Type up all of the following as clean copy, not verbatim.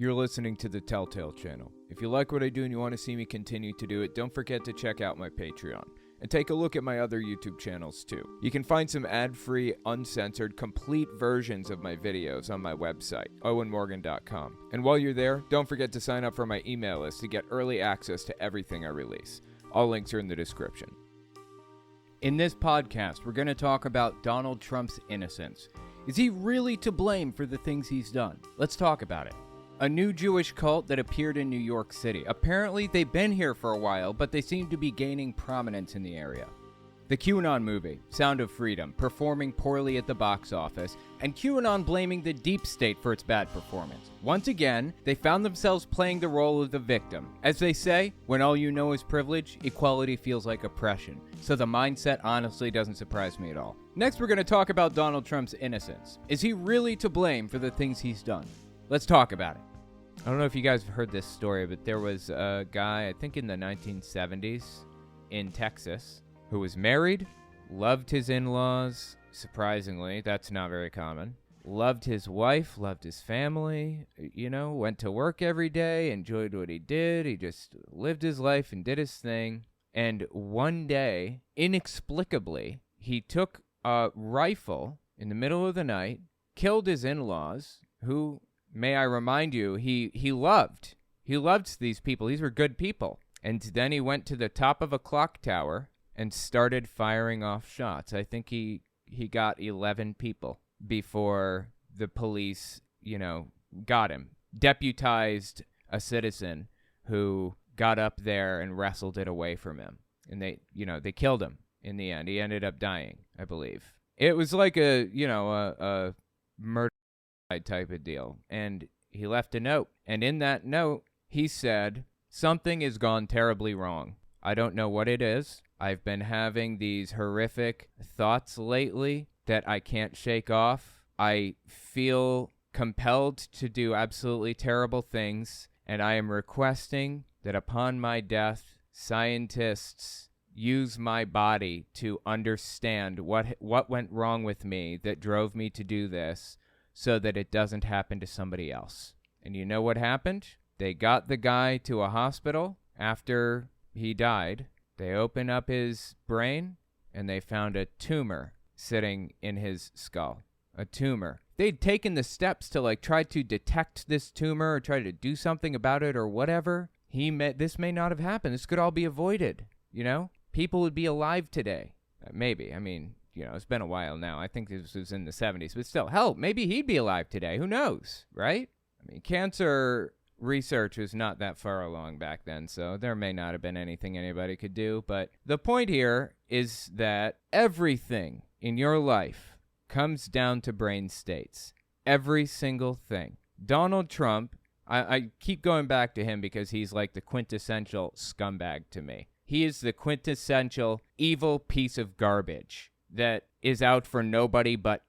You're listening to the Telltale Channel. If you like what I do and you want to see me continue to do it, don't forget to check out my Patreon. And take a look at my other YouTube channels too. You can find some ad-free, uncensored, complete versions of my videos on my website, owenmorgan.com. And while you're there, don't forget to sign up for my email list to get early access to everything I release. All links are in the description. In this podcast, we're going to talk about Donald Trump's innocence. Is he really to blame for the things he's done? Let's talk about it. A new Jewish cult that appeared in New York City. Apparently, they've been here for a while, but they seem to be gaining prominence in the area. The Qanon movie, Sound of Freedom, performing poorly at the box office, and QAnon blaming the deep state for its bad performance. Once again, they found themselves playing the role of the victim. As they say, when all you know is privilege, equality feels like oppression. So the mindset honestly doesn't surprise me at all. Next, we're going to talk about Donald Trump's innocence. Is he really to blame for the things he's done? Let's talk about it. I don't know if you guys have heard this story, but there was a guy, I think in the 1970s, in Texas, who was married, loved his in-laws, surprisingly, that's not very common, loved his wife, loved his family, went to work every day, enjoyed what he did, he just lived his life and did his thing, and one day, inexplicably, he took a rifle in the middle of the night, killed his in-laws, who, may I remind you, he loved these people. These were good people. And then he went to the top of a clock tower and started firing off shots. I think he got 11 people before the police, got him. Deputized a citizen who got up there and wrestled it away from him. And they killed him in the end. He ended up dying, I believe. It was like a murder type of deal, and he left a note, and in that note he said, something has gone terribly wrong. I don't know what it is. I've been having these horrific thoughts lately that I can't shake off. I feel compelled to do absolutely terrible things, and I am requesting that upon my death, scientists use my body to understand what went wrong with me that drove me to do this, so that it doesn't happen to somebody else. And you know what happened? They got the guy to a hospital after he died. They opened up his brain, and they found a tumor sitting in his skull. A tumor. They'd taken the steps to try to detect this tumor or try to do something about it or whatever. This may not have happened. This could all be avoided, People would be alive today. Maybe. It's been a while now. I think this was in the 70s. But still, hell, maybe he'd be alive today. Who knows, right? Cancer research was not that far along back then, so there may not have been anything anybody could do. But the point here is that everything in your life comes down to brain states. Every single thing. Donald Trump, I keep going back to him because he's like the quintessential scumbag to me. He is the quintessential evil piece of garbage that is out for nobody but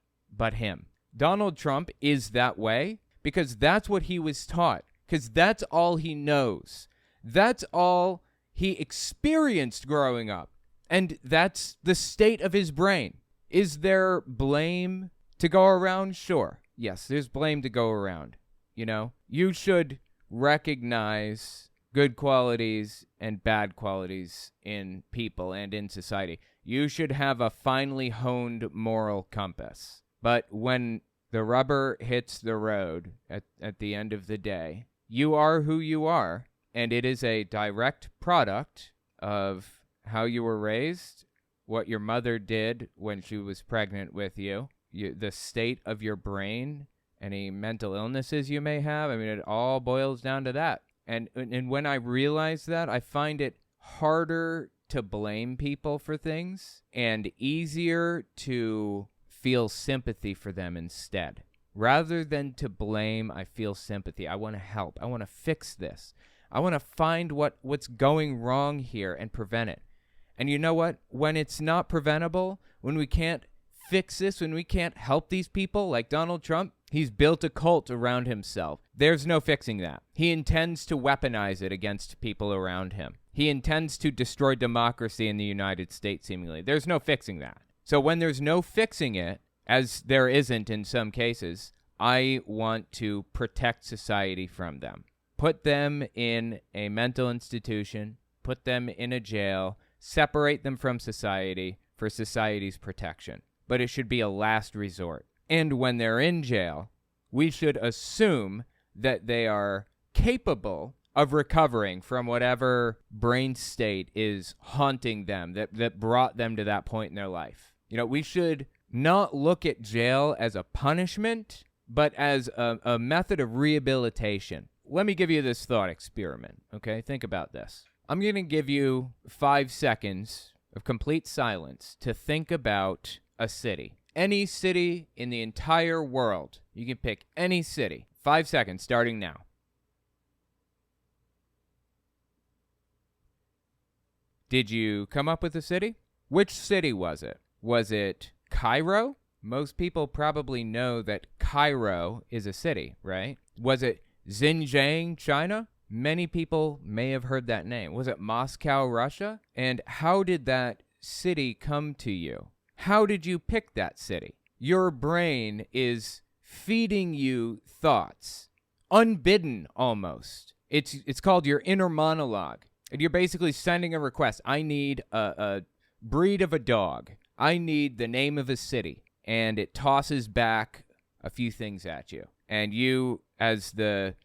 him. Donald Trump is that way because that's what he was taught, because that's all he knows. That's all he experienced growing up, and that's the state of his brain. Is there blame to go around? Sure. Yes, there's blame to go around. You should recognize good qualities and bad qualities in people and in society. You should have a finely honed moral compass. But when the rubber hits the road at the end of the day, you are who you are, and it is a direct product of how you were raised, what your mother did when she was pregnant with you, the state of your brain, any mental illnesses you may have. It all boils down to that. And when I realize that, I find it harder to blame people for things and easier to feel sympathy for them instead. Rather than to blame, I feel sympathy. I want to help. I want to fix this. I want to find what's going wrong here and prevent it. And you know what? When it's not preventable, when we can't fix this, when we can't help these people like Donald Trump, he's built a cult around himself. There's no fixing that. He intends to weaponize it against people around him. He intends to destroy democracy in the United States, seemingly. There's no fixing that. So when there's no fixing it, as there isn't in some cases, I want to protect society from them. Put them in a mental institution, put them in a jail, separate them from society for society's protection. But it should be a last resort. And when they're in jail, we should assume that they are capable of recovering from whatever brain state is haunting them that brought them to that point in their life. We should not look at jail as a punishment, but as a method of rehabilitation. Let me give you this thought experiment, okay? Think about this. I'm going to give you 5 seconds of complete silence to think about a city. Any city in the entire world. You can pick any city. 5 seconds, starting now. Did you come up with a city? Which city was it? Was it Cairo? Most people probably know that Cairo is a city, right? Was it Xinjiang, China? Many people may have heard that name. Was it Moscow, Russia? And how did that city come to you? How did you pick that city? Your brain is feeding you thoughts, unbidden almost. It's called your inner monologue. And you're basically sending a request. I need a breed of a dog. I need the name of a city. And it tosses back a few things at you. And you, as the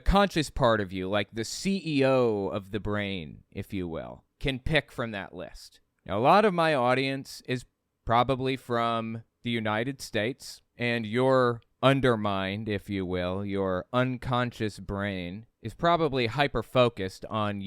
conscious part of you, like the CEO of the brain, if you will, can pick from that list. Now, a lot of my audience is probably from the United States, and your undermind, if you will, your unconscious brain is probably hyper-focused on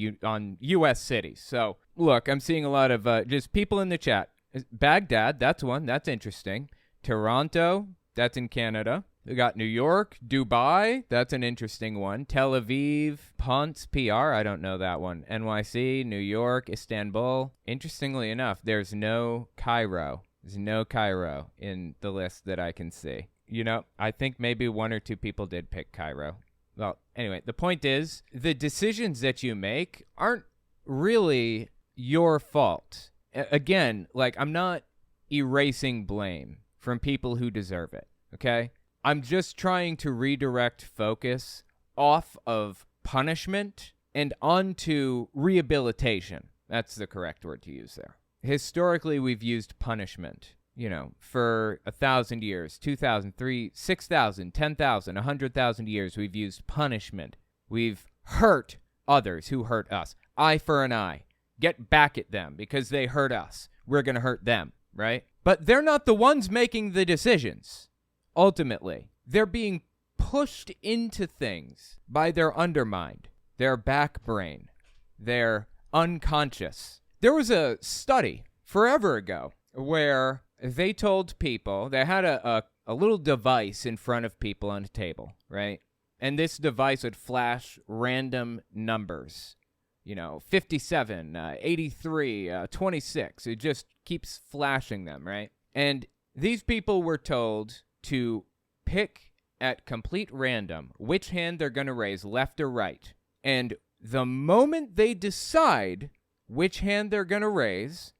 U.S. cities. So, look, I'm seeing a lot of just people in the chat. Baghdad, that's one. That's interesting. Toronto, that's in Canada. We got New York, Dubai, that's an interesting one. Tel Aviv, Ponce, PR, I don't know that one. NYC, New York, Istanbul. Interestingly enough, there's no Cairo. There's no Cairo in the list that I can see. I think maybe 1 or 2 people did pick Cairo. Well, anyway, the point is, the decisions that you make aren't really your fault. Again, I'm not erasing blame from people who deserve it, okay? I'm just trying to redirect focus off of punishment and onto rehabilitation. That's the correct word to use there. Historically, we've used punishment, for 1,000 years, 2,000, 3,000, 6,000, 10,000, 100,000 years, we've used punishment. We've hurt others who hurt us. Eye for an eye. Get back at them because they hurt us. We're going to hurt them, right? But they're not the ones making the decisions. Ultimately, they're being pushed into things by their undermind, their back brain, their unconscious. There was a study forever ago where they told people, they had a little device in front of people on a table, right? And this device would flash random numbers, 57, 83, 26. It just keeps flashing them, right? And these people were told to pick at complete random which hand they're going to raise, left or right. And the moment they decide which hand they're going to raise,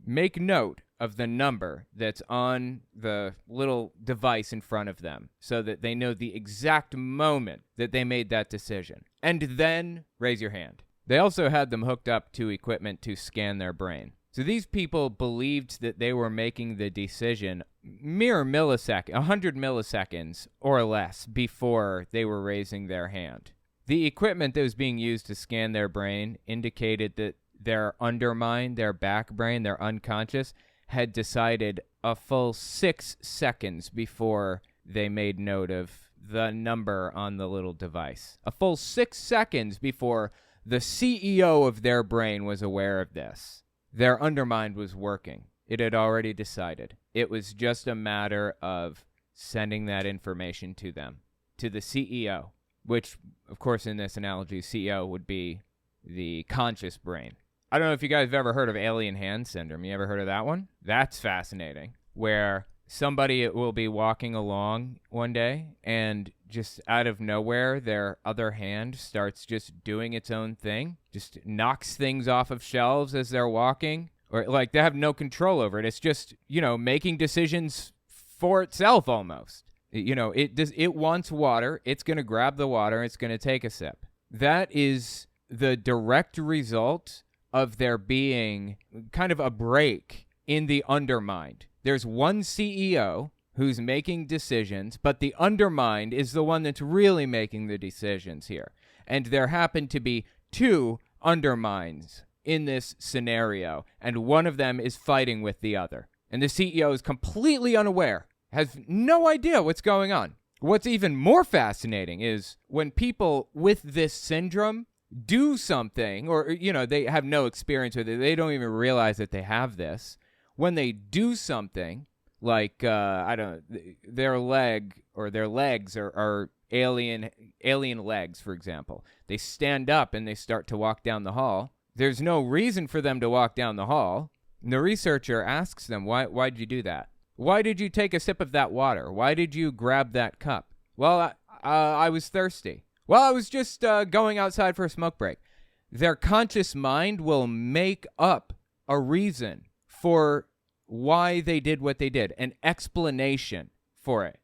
make note of the number that's on the little device in front of them so that they know the exact moment that they made that decision. And then raise your hand. They also had them hooked up to equipment to scan their brain. So these people believed that they were making the decision mere 100 milliseconds or less before they were raising their hand. The equipment that was being used to scan their brain indicated that their undermind, their back brain, their unconscious, had decided a full 6 seconds before they made note of the number on the little device. A full 6 seconds before the CEO of their brain was aware of this. Their undermind was working. It had already decided. It was just a matter of sending that information to them, to the CEO, which, of course, in this analogy, CEO would be the conscious brain. I don't know if you guys have ever heard of alien hand syndrome. You ever heard of that one? That's fascinating, where somebody will be walking along one day and just out of nowhere, their other hand starts just doing its own thing, just knocks things off of shelves as they're walking, or they have no control over it. It's just, making decisions for itself almost. It wants water. It's going to grab the water. It's going to take a sip. That is the direct result of there being kind of a break in the undermined. There's one CEO who's making decisions, but the undermined is the one that's really making the decisions here. And there happen to be two undermines in this scenario, and one of them is fighting with the other. And the CEO is completely unaware, has no idea what's going on. What's even more fascinating is when people with this syndrome do something, or, they have no experience with it, they don't even realize that they have this. When they do something, like, their leg or their legs are alien legs, for example. They stand up and they start to walk down the hall. There's no reason for them to walk down the hall. And the researcher asks them, why did you do that? Why did you take a sip of that water? Why did you grab that cup? Well, I was thirsty. Well, I was just going outside for a smoke break. Their conscious mind will make up a reason for why they did what they did, an explanation for it.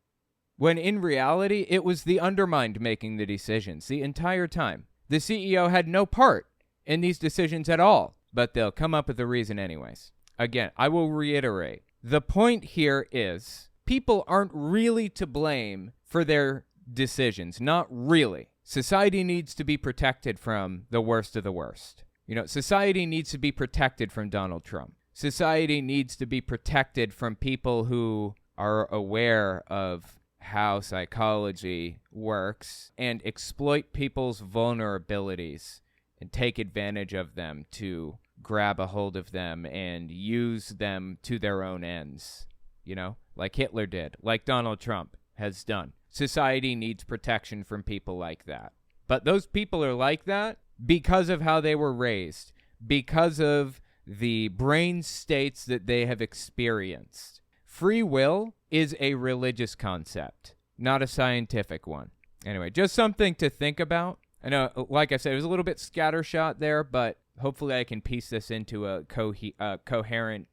When in reality, it was the undermined making the decisions the entire time. The CEO had no part in these decisions at all, but they'll come up with a reason anyways. Again, I will reiterate. The point here is people aren't really to blame for their decisions. Not really. Society needs to be protected from the worst of the worst. Society needs to be protected from Donald Trump. Society needs to be protected from people who are aware of how psychology works and exploit people's vulnerabilities and take advantage of them to grab a hold of them and use them to their own ends, like Hitler did, like Donald Trump has done. Society needs protection from people like that. But those people are like that because of how they were raised, because of the brain states that they have experienced. Free will is a religious concept, not a scientific one. Anyway, just something to think about. I know, like I said, it was a little bit scattershot there, but hopefully I can piece this into a coherent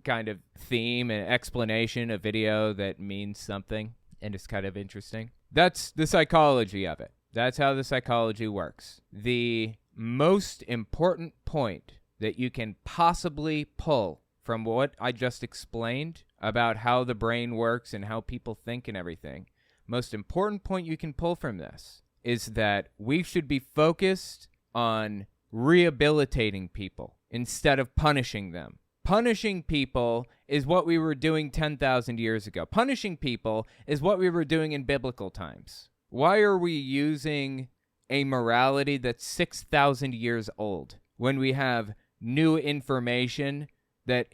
kind of theme and explanation, a video that means something and is kind of interesting. That's the psychology of it. That's how the psychology works. The most important point that you can possibly pull from what I just explained about how the brain works and how people think and everything, most important point you can pull from this is that we should be focused on rehabilitating people instead of punishing them. Punishing people is what we were doing 10,000 years ago. Punishing people is what we were doing in biblical times. Why are we using a morality that's 6,000 years old when we have new information that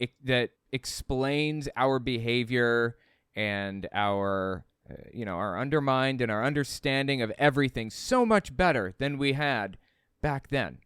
explains our behavior and our undermined and our understanding of everything so much better than we had back then?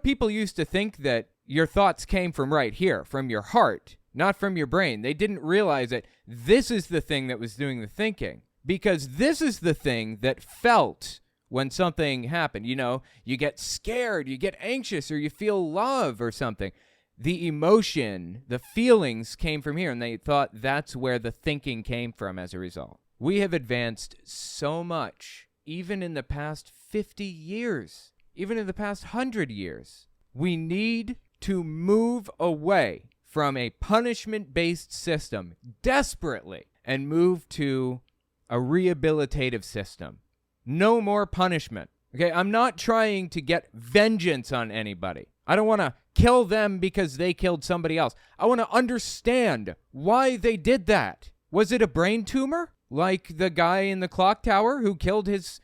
People used to think that your thoughts came from right here, from your heart, not from your brain. They didn't realize that this is the thing that was doing the thinking, because this is the thing that felt when something happened. You get scared, you get anxious, or you feel love or something. The emotion, the feelings came from here, and they thought that's where the thinking came from as a result. We have advanced so much, even in the past 50 years, even in the past 100 years. We need to move away from a punishment-based system desperately and move to a rehabilitative system. No more punishment. Okay, I'm not trying to get vengeance on anybody. I don't want to kill them because they killed somebody else. I want to understand why they did that. Was it a brain tumor? Like the guy in the clock tower who killed his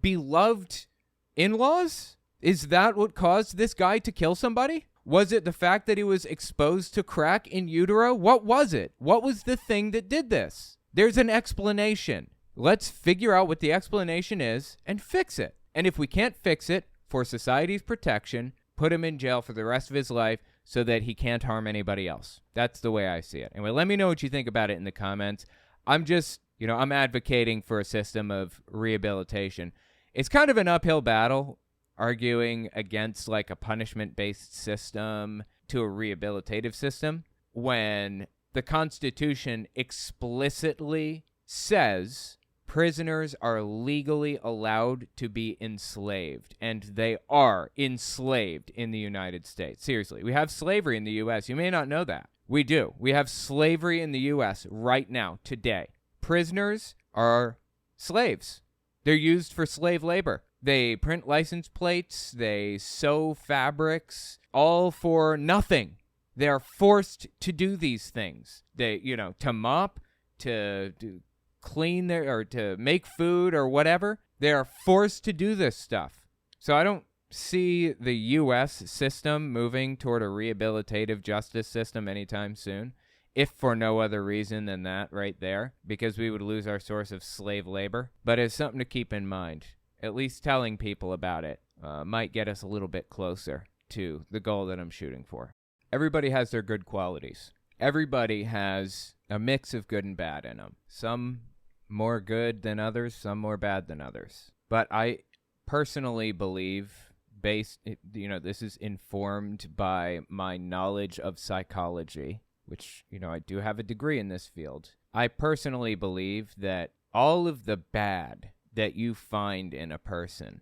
beloved in-laws? Is that what caused this guy to kill somebody? Was it the fact that he was exposed to crack in utero? What was it? What was the thing that did this? There's an explanation. Let's figure out what the explanation is and fix it. And if we can't fix it, for society's protection, put him in jail for the rest of his life so that he can't harm anybody else. That's the way I see it. Anyway, let me know what you think about it in the comments. I'm just, I'm advocating for a system of rehabilitation. It's kind of an uphill battle arguing against like a punishment-based system to a rehabilitative system when the Constitution explicitly says prisoners are legally allowed to be enslaved, and they are enslaved in the United States. Seriously, we have slavery in the U.S. You may not know that. We do. We have slavery in the U.S. right now, today. Prisoners are slaves. They're used for slave labor. They print license plates. They sew fabrics, all for nothing. They are forced to do these things. To mop, to clean or to make food or whatever. They are forced to do this stuff. So I don't see the U.S. system moving toward a rehabilitative justice system anytime soon, if for no other reason than that right there, because we would lose our source of slave labor. But it's something to keep in mind. At least telling people about it might get us a little bit closer to the goal that I'm shooting for. Everybody has their good qualities. Everybody has a mix of good and bad in them. Some more good than others, some more bad than others. But I personally believe, this is informed by my knowledge of psychology, which, I do have a degree in this field. I personally believe that all of the bad that you find in a person,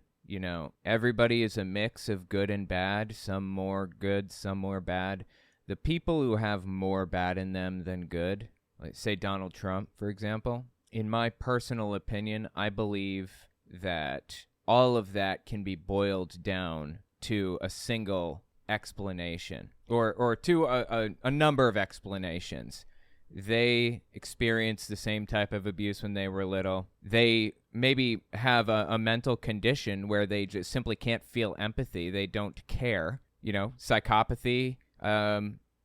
everybody is a mix of good and bad, some more good, some more bad. The people who have more bad in them than good, like say Donald Trump, for example, in my personal opinion, I believe that all of that can be boiled down to a single explanation, or to a number of explanations. They experience the same type of abuse when they were little. They maybe have a mental condition where they just simply can't feel empathy. They don't care. Psychopathy,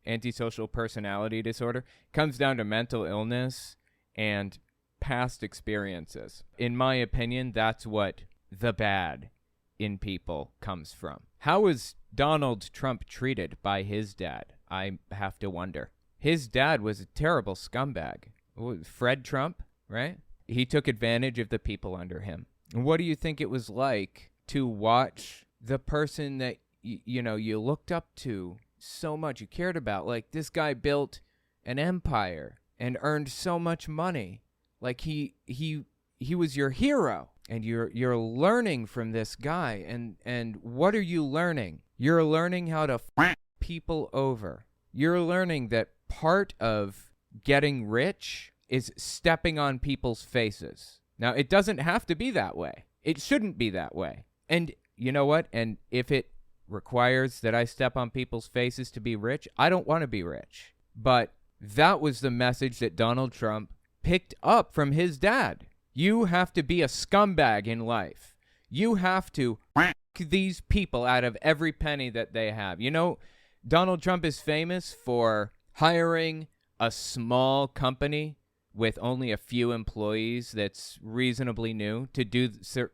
antisocial personality disorder comes down to mental illness and past experiences. In my opinion, that's what the bad in people comes from. How was Donald Trump treated by his dad? I have to wonder. His dad was a terrible scumbag. Fred Trump, right? He took advantage of the people under him. And what do you think it was like to watch the person that you looked up to so much, you cared about? Like, this guy built an empire and earned so much money. Like, he was your hero, and you're learning from this guy. And what are you learning? You're learning how to f people over. You're learning that part of getting rich is stepping on people's faces. Now, it doesn't have to be that way. It shouldn't be that way. And you know what? And if it requires that I step on people's faces to be rich, I don't want to be rich. But that was the message that Donald Trump picked up from his dad. You have to be a scumbag in life. You have to f these people out of every penny that they have. Donald Trump is famous for hiring a small company with only a few employees that's reasonably new to do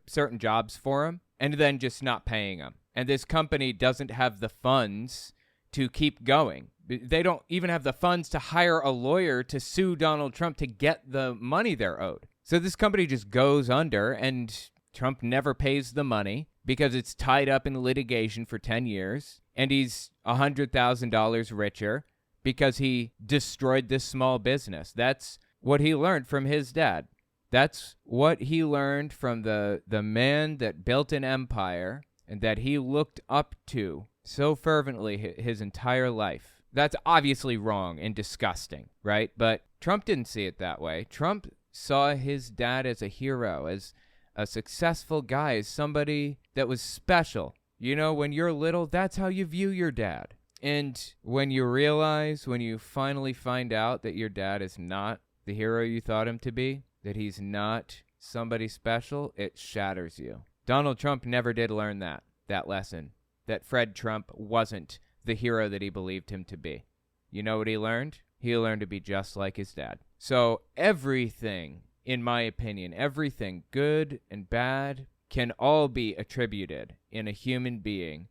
certain jobs for him, and then just not paying them. And this company doesn't have the funds to keep going. They don't even have the funds to hire a lawyer to sue Donald Trump to get the money they're owed. So this company just goes under, and Trump never pays the money because it's tied up in litigation for 10 years, and he's $100,000 richer because he destroyed this small business. That's what he learned from his dad. That's what he learned from the man that built an empire and that he looked up to so fervently his entire life. That's obviously wrong and disgusting, right? But Trump didn't see it that way. Trump saw his dad as a hero, as a successful guy, as somebody that was special. When you're little, that's how you view your dad. And when you finally find out that your dad is not the hero you thought him to be, that he's not somebody special, it shatters you. Donald Trump never did learn that lesson, that Fred Trump wasn't the hero that he believed him to be. You know what he learned? He learned to be just like his dad. So everything, in my opinion, everything good and bad can all be attributed in a human being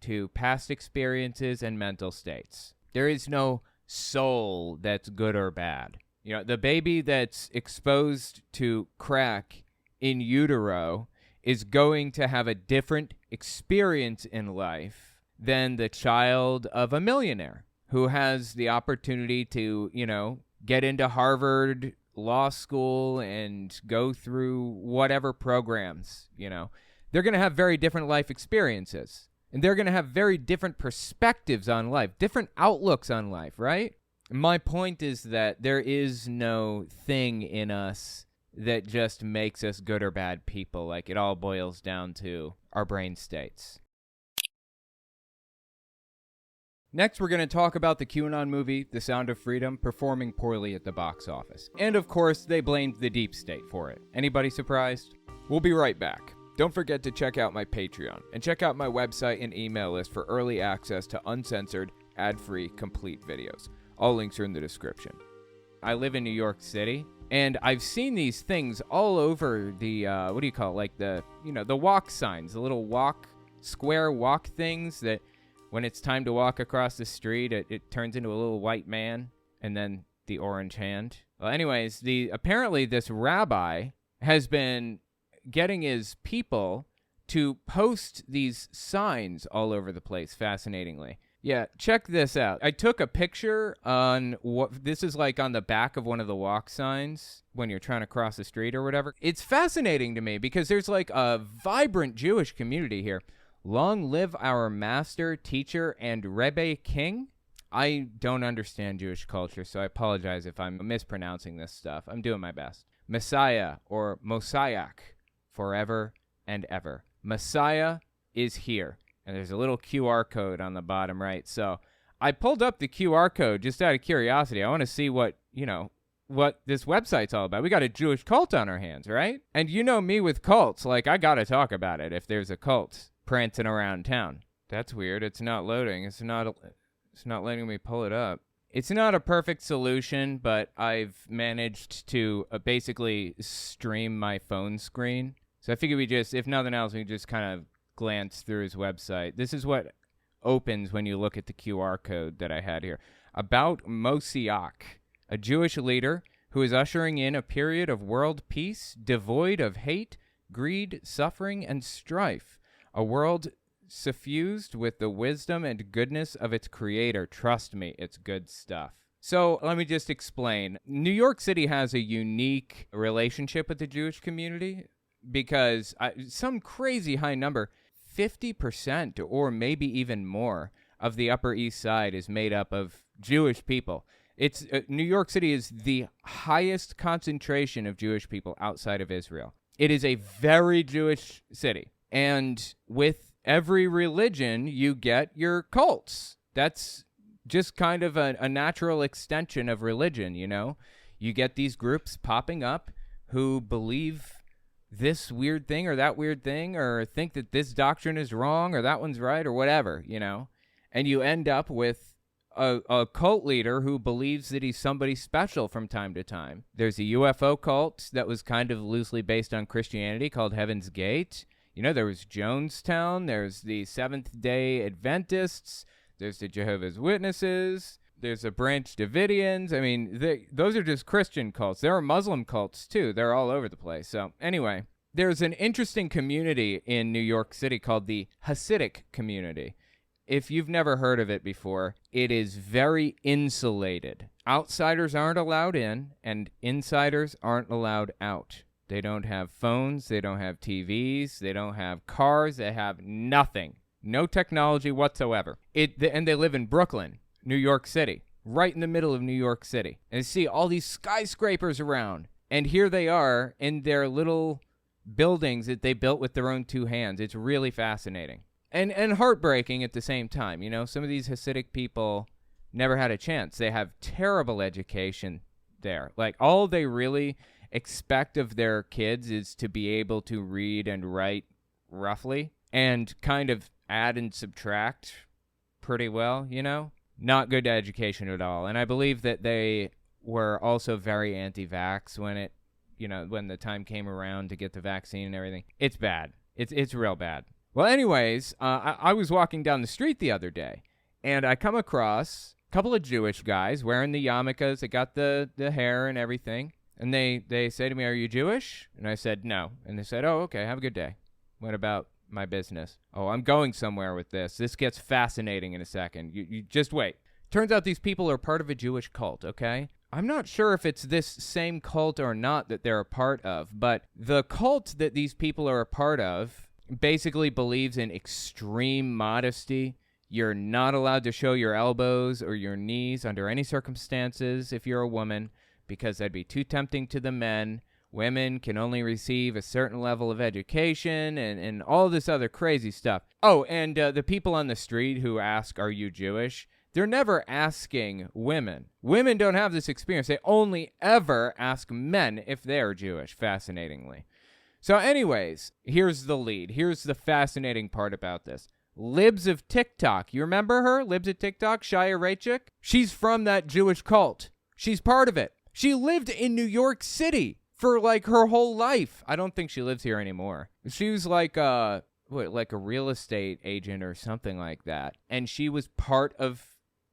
to past experiences and mental states. There is no soul that's good or bad. The baby that's exposed to crack in utero is going to have a different experience in life than the child of a millionaire who has the opportunity to, get into Harvard law school and go through whatever programs, they're going to have very different life experiences. And they're going to have very different perspectives on life, different outlooks on life, right? My point is that there is no thing in us that just makes us good or bad people. Like, it all boils down to our brain states. Next, we're going to talk about the Qanon movie, The Sound of Freedom, performing poorly at the box office. And of course, they blamed the deep state for it. Anybody surprised? We'll be right back. Don't forget to check out my Patreon and check out my website and email list for early access to uncensored, ad-free, complete videos. All links are in the description. I live in New York City, and I've seen these things all over the, the walk signs, the little square walk things that when it's time to walk across the street, it turns into a little white man, and then the orange hand. Well, anyways, apparently this rabbi has been getting his people to post these signs all over the place, fascinatingly. Yeah, check this out. I took a picture on what this is like on the back of one of the walk signs when you're trying to cross the street or whatever. It's fascinating to me because there's like a vibrant Jewish community here. Long live our master, teacher, and Rebbe King. I don't understand Jewish culture, so I apologize if I'm mispronouncing this stuff. I'm doing my best. Messiah, or Mosiah, forever and ever. Messiah is here. And there's a little QR code on the bottom right. So I pulled up the QR code just out of curiosity. I want to see what this website's all about. We got a Jewish cult on our hands, right? And you know me with cults. Like, I got to talk about it if there's a cult prancing around town. That's weird. It's not loading. It's not letting me pull it up. It's not a perfect solution, but I've managed to basically stream my phone screen. So I figure if nothing else, we just kind of glance through his website. This is what opens when you look at the QR code that I had here. About Mosiah, a Jewish leader who is ushering in a period of world peace devoid of hate, greed, suffering, and strife. A world suffused with the wisdom and goodness of its creator. Trust me, it's good stuff. So let me just explain. New York City has a unique relationship with the Jewish community because some crazy high number, 50% or maybe even more of the Upper East Side is made up of Jewish people. It's New York City is the highest concentration of Jewish people outside of Israel. It is a very Jewish city. And with every religion, you get your cults. That's just kind of a natural extension of religion, You get these groups popping up who believe this weird thing or that weird thing, or think that this doctrine is wrong or that one's right or whatever, And you end up with a cult leader who believes that he's somebody special from time to time. There's a UFO cult that was kind of loosely based on Christianity called Heaven's Gate. There was Jonestown. There's the Seventh-day Adventists. There's the Jehovah's Witnesses. There's the Branch Davidians. I mean, those are just Christian cults. There are Muslim cults, too. They're all over the place. So, anyway, there's an interesting community in New York City called the Hasidic community. If you've never heard of it before, it is very insulated. Outsiders aren't allowed in, and insiders aren't allowed out. They don't have phones. They don't have TVs. They don't have cars. They have nothing. No technology whatsoever. And they live in Brooklyn, New York City, right in the middle of New York City. And you see all these skyscrapers around. And here they are in their little buildings that they built with their own two hands. It's really fascinating. And heartbreaking at the same time. Some of these Hasidic people never had a chance. They have terrible education there. Like, all they really expect of their kids is to be able to read and write roughly and kind of add and subtract pretty well, Not good education at all. And I believe that they were also very anti-vax when when the time came around to get the vaccine and everything. It's bad. It's real bad. Well, anyways, I was walking down the street the other day, and I come across a couple of Jewish guys wearing the yarmulkes. They got the hair and everything. And they say to me, "Are you Jewish?" And I said, "No." And they said, "Oh, okay, have a good day. What about my business?" "Oh, I'm going somewhere with this. This gets fascinating in a second. You just wait." Turns out these people are part of a Jewish cult, okay? I'm not sure if it's this same cult or not that they're a part of, but the cult that these people are a part of basically believes in extreme modesty. You're not allowed to show your elbows or your knees under any circumstances if you're a woman, because that'd be too tempting to the men. Women can only receive a certain level of education and all this other crazy stuff. Oh, and the people on the street who ask, are you Jewish? They're never asking women. Women don't have this experience. They only ever ask men if they're Jewish, fascinatingly. So anyways, here's the lead. Here's the fascinating part about this. Libs of TikTok. You remember her? Libs of TikTok? Shia Raichik? She's from that Jewish cult. She's part of it. She lived in New York City for like her whole life. I don't think she lives here anymore. She was like a real estate agent or something like that. And she was part of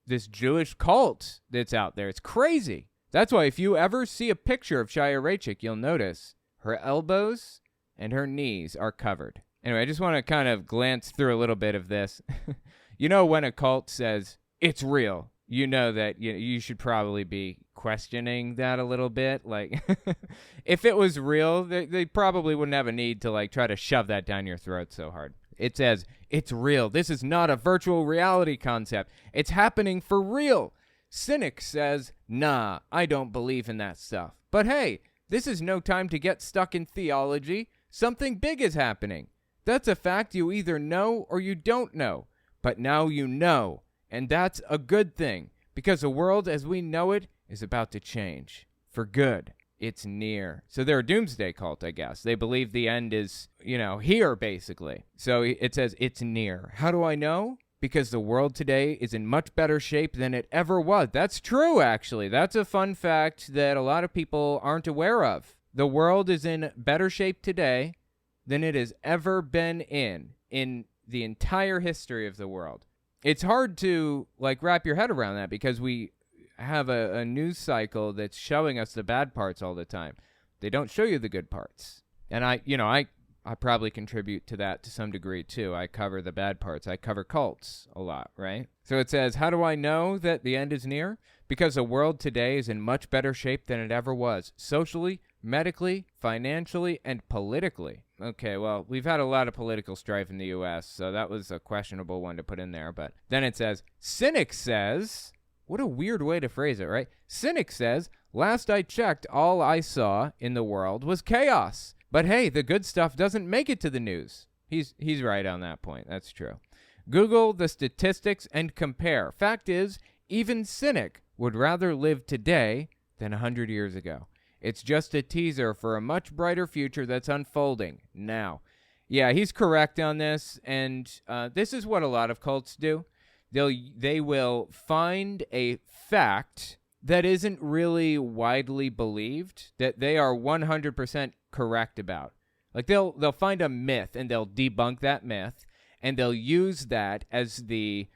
this Jewish cult that's out there. It's crazy. That's why if you ever see a picture of Shia Raichik, you'll notice her elbows and her knees are covered. Anyway, I just want to kind of glance through a little bit of this. You know, when a cult says it's real, you know that you should probably be questioning that a little bit. Like, if it was real, they probably wouldn't have a need to like try to shove that down your throat so hard. It says, it's real. This is not a virtual reality concept. It's happening for real. Cynic says, nah, I don't believe in that stuff. But hey, this is no time to get stuck in theology. Something big is happening. That's a fact you either know or you don't know. But now you know. And that's a good thing, because the world as we know it is about to change. For good. It's near. So they're a doomsday cult, I guess. They believe the end is, here, basically. So it says it's near. How do I know? Because the world today is in much better shape than it ever was. That's true, actually. That's a fun fact that a lot of people aren't aware of. The world is in better shape today than it has ever been in the entire history of the world. It's hard to, wrap your head around that, because we have a news cycle that's showing us the bad parts all the time. They don't show you the good parts. And I probably contribute to that to some degree too. I cover the bad parts. I cover cults a lot, right? So it says, how do I know that the end is near? Because the world today is in much better shape than it ever was, socially, medically, financially, and politically. Okay, well, we've had a lot of political strife in the U.S., so that was a questionable one to put in there. But then it says, Cynic says... What a weird way to phrase it, right? Cynic says, last I checked, all I saw in the world was chaos. But hey, the good stuff doesn't make it to the news. He's right on that point. That's true. Google the statistics and compare. Fact is, even Cynic would rather live today than 100 years ago. It's just a teaser for a much brighter future that's unfolding now. Yeah, he's correct on this, and this is what a lot of cults do. They will find a fact that isn't really widely believed, that they are 100% correct about. Like they'll find a myth and they'll debunk that myth, and they'll use that as the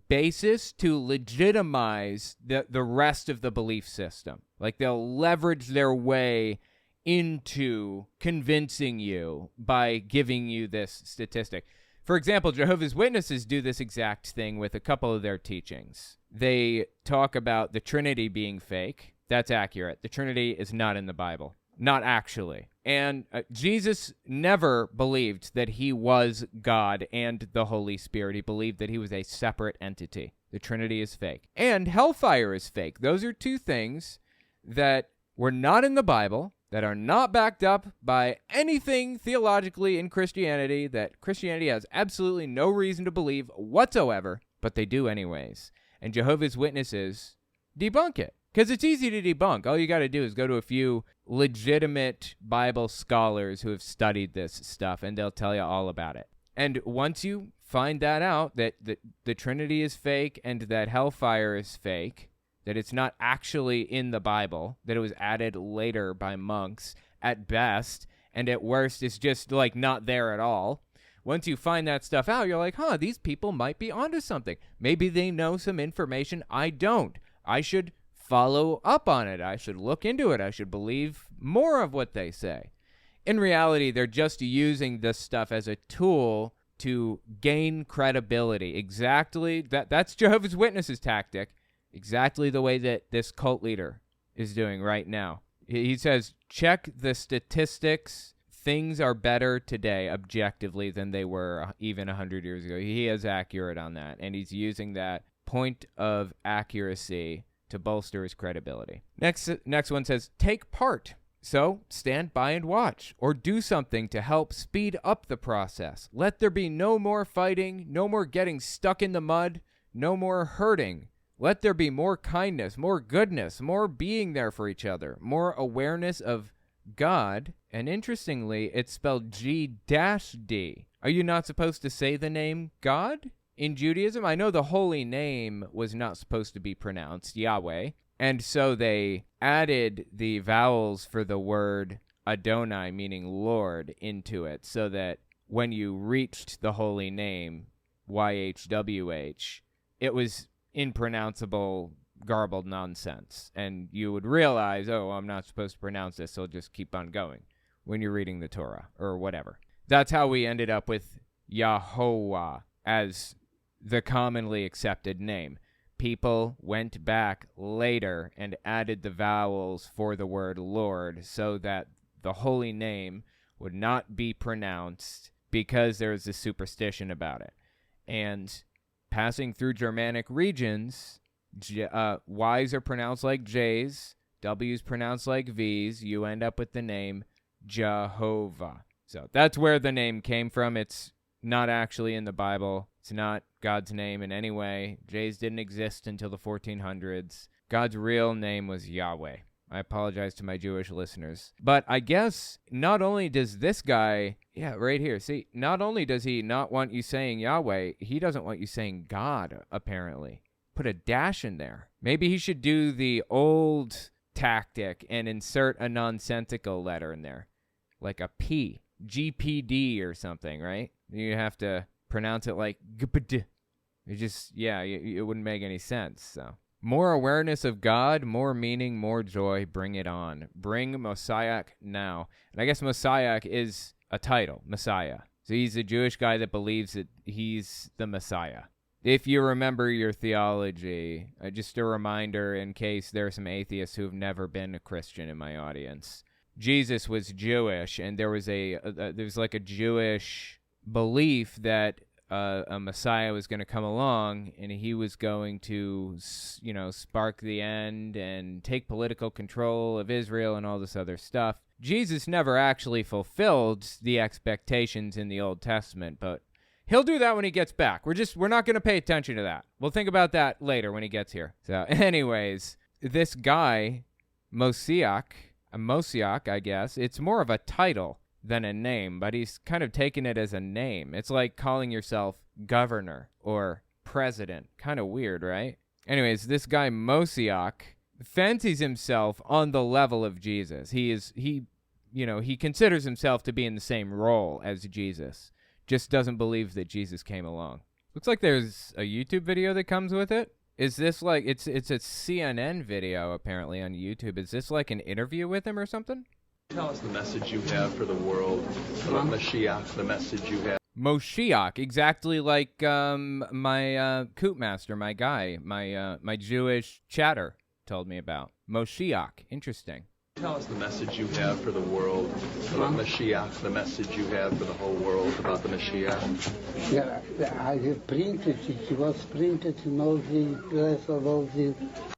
basis to legitimize the rest of the belief system. Like they'll leverage their way into convincing you by giving you this statistic. For example, Jehovah's Witnesses do this exact thing with a couple of their teachings. They talk about the Trinity being fake. That's accurate. The Trinity is not in the Bible. Not actually. And Jesus never believed that he was God and the Holy Spirit. He believed that he was a separate entity. The Trinity is fake. And hellfire is fake. Those are two things that were not in the Bible, that are not backed up by anything theologically in Christianity, that Christianity has absolutely no reason to believe whatsoever, but they do anyways. And Jehovah's Witnesses debunk it, because it's easy to debunk. All you got to do is go to a few legitimate Bible scholars who have studied this stuff, and they'll tell you all about it. And once you find that out, that the Trinity is fake and that hellfire is fake, that it's not actually in the Bible, that it was added later by monks at best, and at worst it's just not there at all. Once you find that stuff out, you're like, these people might be onto something. Maybe they know some information I don't. I should follow up on it. I should look into it. I should believe more of what they say. In reality, they're just using this stuff as a tool to gain credibility. Exactly. That's Jehovah's Witnesses' tactic. Exactly the way that this cult leader is doing right now. He says, check the statistics. Things are better today objectively than they were even 100 years ago. He is accurate on that, and he's using that point of accuracy to bolster his credibility. Next one says, take part. So stand by and watch, or do something to help speed up the process. Let there be no more fighting, no more getting stuck in the mud, no more hurting. Let there be more kindness, more goodness, more being there for each other, more awareness of God. And interestingly, it's spelled G-D. Are you not supposed to say the name God in Judaism? I know the holy name was not supposed to be pronounced, Yahweh. And so they added the vowels for the word Adonai, meaning Lord, into it, so that when you reached the holy name, YHWH, it was impronounceable, garbled nonsense. And you would realize, oh, I'm not supposed to pronounce this, so I'll just keep on going when you're reading the Torah or whatever. That's how we ended up with Yahovah as the commonly accepted name. People went back later and added the vowels for the word Lord so that the holy name would not be pronounced because there was a superstition about it. And passing through Germanic regions, Y's are pronounced like J's, W's pronounced like V's. You end up with the name Jehovah. So that's where the name came from. It's not actually in the Bible. It's not God's name in any way. J's didn't exist until the 1400s. God's real name was Yahweh. I apologize to my Jewish listeners. But I guess not only does this guy, right here, see, not only does he not want you saying Yahweh, he doesn't want you saying God, apparently. Put a dash in there. Maybe he should do the old tactic and insert a nonsensical letter in there, like a P, GPD or something, right? You have to pronounce it like GPD. It just, it wouldn't make any sense, so. More awareness of God, more meaning, more joy. Bring it on. Bring Mosaic now. And I guess Mosaic is a title, Messiah. So he's a Jewish guy that believes that he's the Messiah. If you remember your theology, just a reminder in case there are some atheists who have never been a Christian in my audience. Jesus was Jewish, and there was like a Jewish belief that a Messiah was going to come along, and he was going to, spark the end and take political control of Israel and all this other stuff. Jesus never actually fulfilled the expectations in the Old Testament, but he'll do that when he gets back. We're not going to pay attention to that. We'll think about that later when he gets here. So anyways, this guy, Mosaic, I guess, it's more of a title than a name, but he's kind of taken it as a name. It's like calling yourself governor or president. Kind of weird, right? Anyways, this guy Mosaic fancies himself on the level of Jesus. He considers himself to be in the same role as Jesus. Just doesn't believe that Jesus came along. Looks like there's a YouTube video that comes with it. Is this like, it's a CNN video apparently on YouTube. Is this like an interview with him or something? Tell us the message you have for the world, about Mashiach, the message you have. Moshiach, exactly like my Kootmaster, my guy, my Jewish chatter told me about. Moshiach, interesting. Tell us the message you have for the world, about Mashiach, the message you have for the whole world, about the Mashiach. Yeah, I have printed it. It was printed in all the press of all the...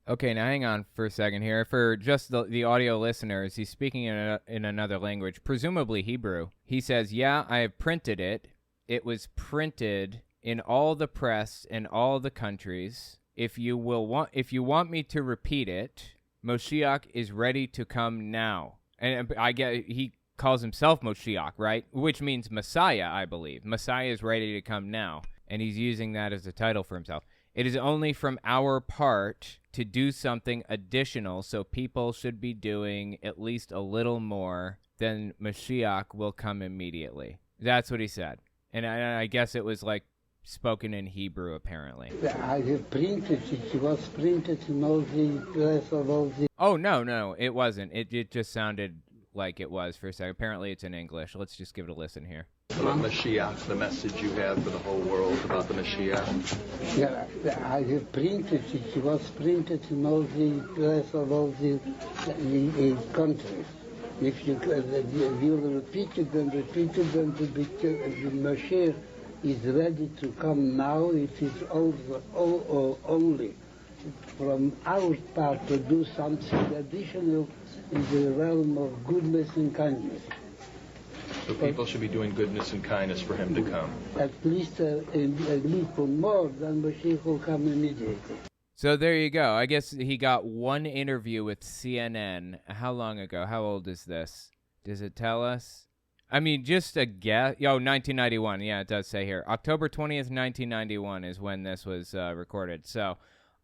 Okay, now hang on for a second here. For just the audio listeners, he's speaking in another language, presumably Hebrew. He says, yeah, I have printed it. It was printed in all the press in all the countries. If you want me to repeat it, Moshiach is ready to come now. And I get he calls himself Moshiach, right? Which means Messiah, I believe. Messiah is ready to come now. And he's using that as a title for himself. It is only from our part to do something additional, so people should be doing at least a little more, then Mashiach will come immediately. That's what he said. And I guess it was like spoken in Hebrew, apparently. I have printed it. It was printed in all the press of all the... Oh, no, it wasn't. It just sounded like it was for a second. Apparently it's in English. Let's just give it a listen here. About Mashiach, the message you have for the whole world about the Mashiach. Yeah, I have printed it. It was printed in all the press of all the countries. If you will repeat it, then the Mashiach is ready to come now. It is also only from our part to do something additional in the realm of goodness and kindness. So people should be doing goodness and kindness for him to come. At least a little more than Mashiach will come immediately. So there you go. I guess he got one interview with CNN. How long ago? How old is this? Does it tell us? I mean, just a guess. 1991. Yeah, it does say here. October 20th, 1991 is when this was recorded. So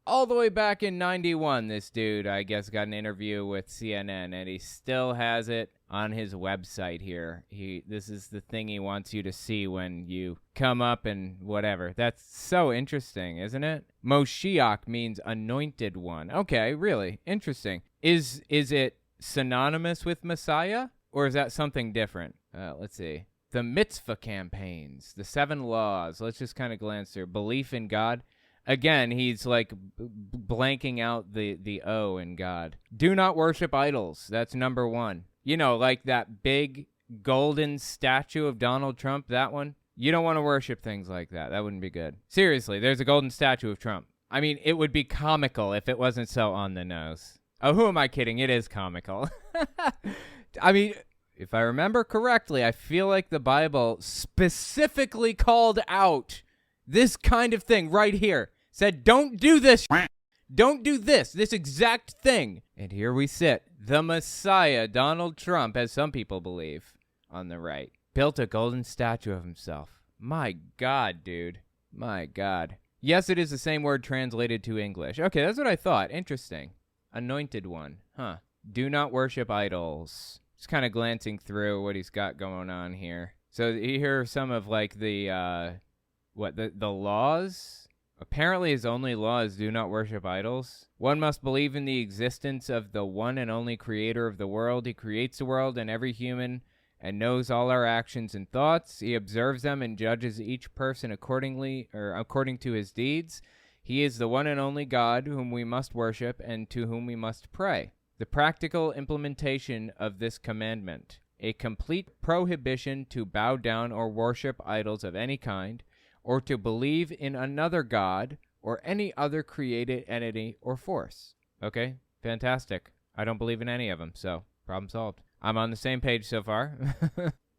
all the way back in 91, this dude, I guess, got an interview with CNN, and he still has it on his website here. This is the thing he wants you to see when you come up and whatever. That's so interesting, isn't it? Moshiach means anointed one. Okay, really interesting. Is it synonymous with Messiah, or is that something different? Let's see. The mitzvah campaigns, the 7 laws. Let's just kind of glance through. Belief in God. Again, he's like blanking out the O in God. Do not worship idols. That's number 1. You know, like that big golden statue of Donald Trump, that one. You don't want to worship things like that. That wouldn't be good. Seriously, there's a golden statue of Trump. I mean, it would be comical if it wasn't so on the nose. Oh, who am I kidding? It is comical. I mean, if I remember correctly, I feel like the Bible specifically called out this kind of thing right here. Said, don't do this. Don't do this exact thing. And here we sit. The Messiah, Donald Trump, as some people believe, on the right, built a golden statue of himself. My God, dude. My God. Yes, it is the same word translated to English. Okay, that's what I thought. Interesting. Anointed one. Huh. Do not worship idols. Just kind of glancing through what he's got going on here. So here are some of like the laws. Apparently his only law is do not worship idols. One must believe in the existence of the one and only creator of the world. He creates the world and every human and knows all our actions and thoughts. He observes them and judges each person according to his deeds. He is the one and only God whom we must worship and to whom we must pray. The practical implementation of this commandment, a complete prohibition to bow down or worship idols of any kind, or to believe in another God or any other created entity or force. Okay, fantastic. I don't believe in any of them, so problem solved. I'm on the same page so far.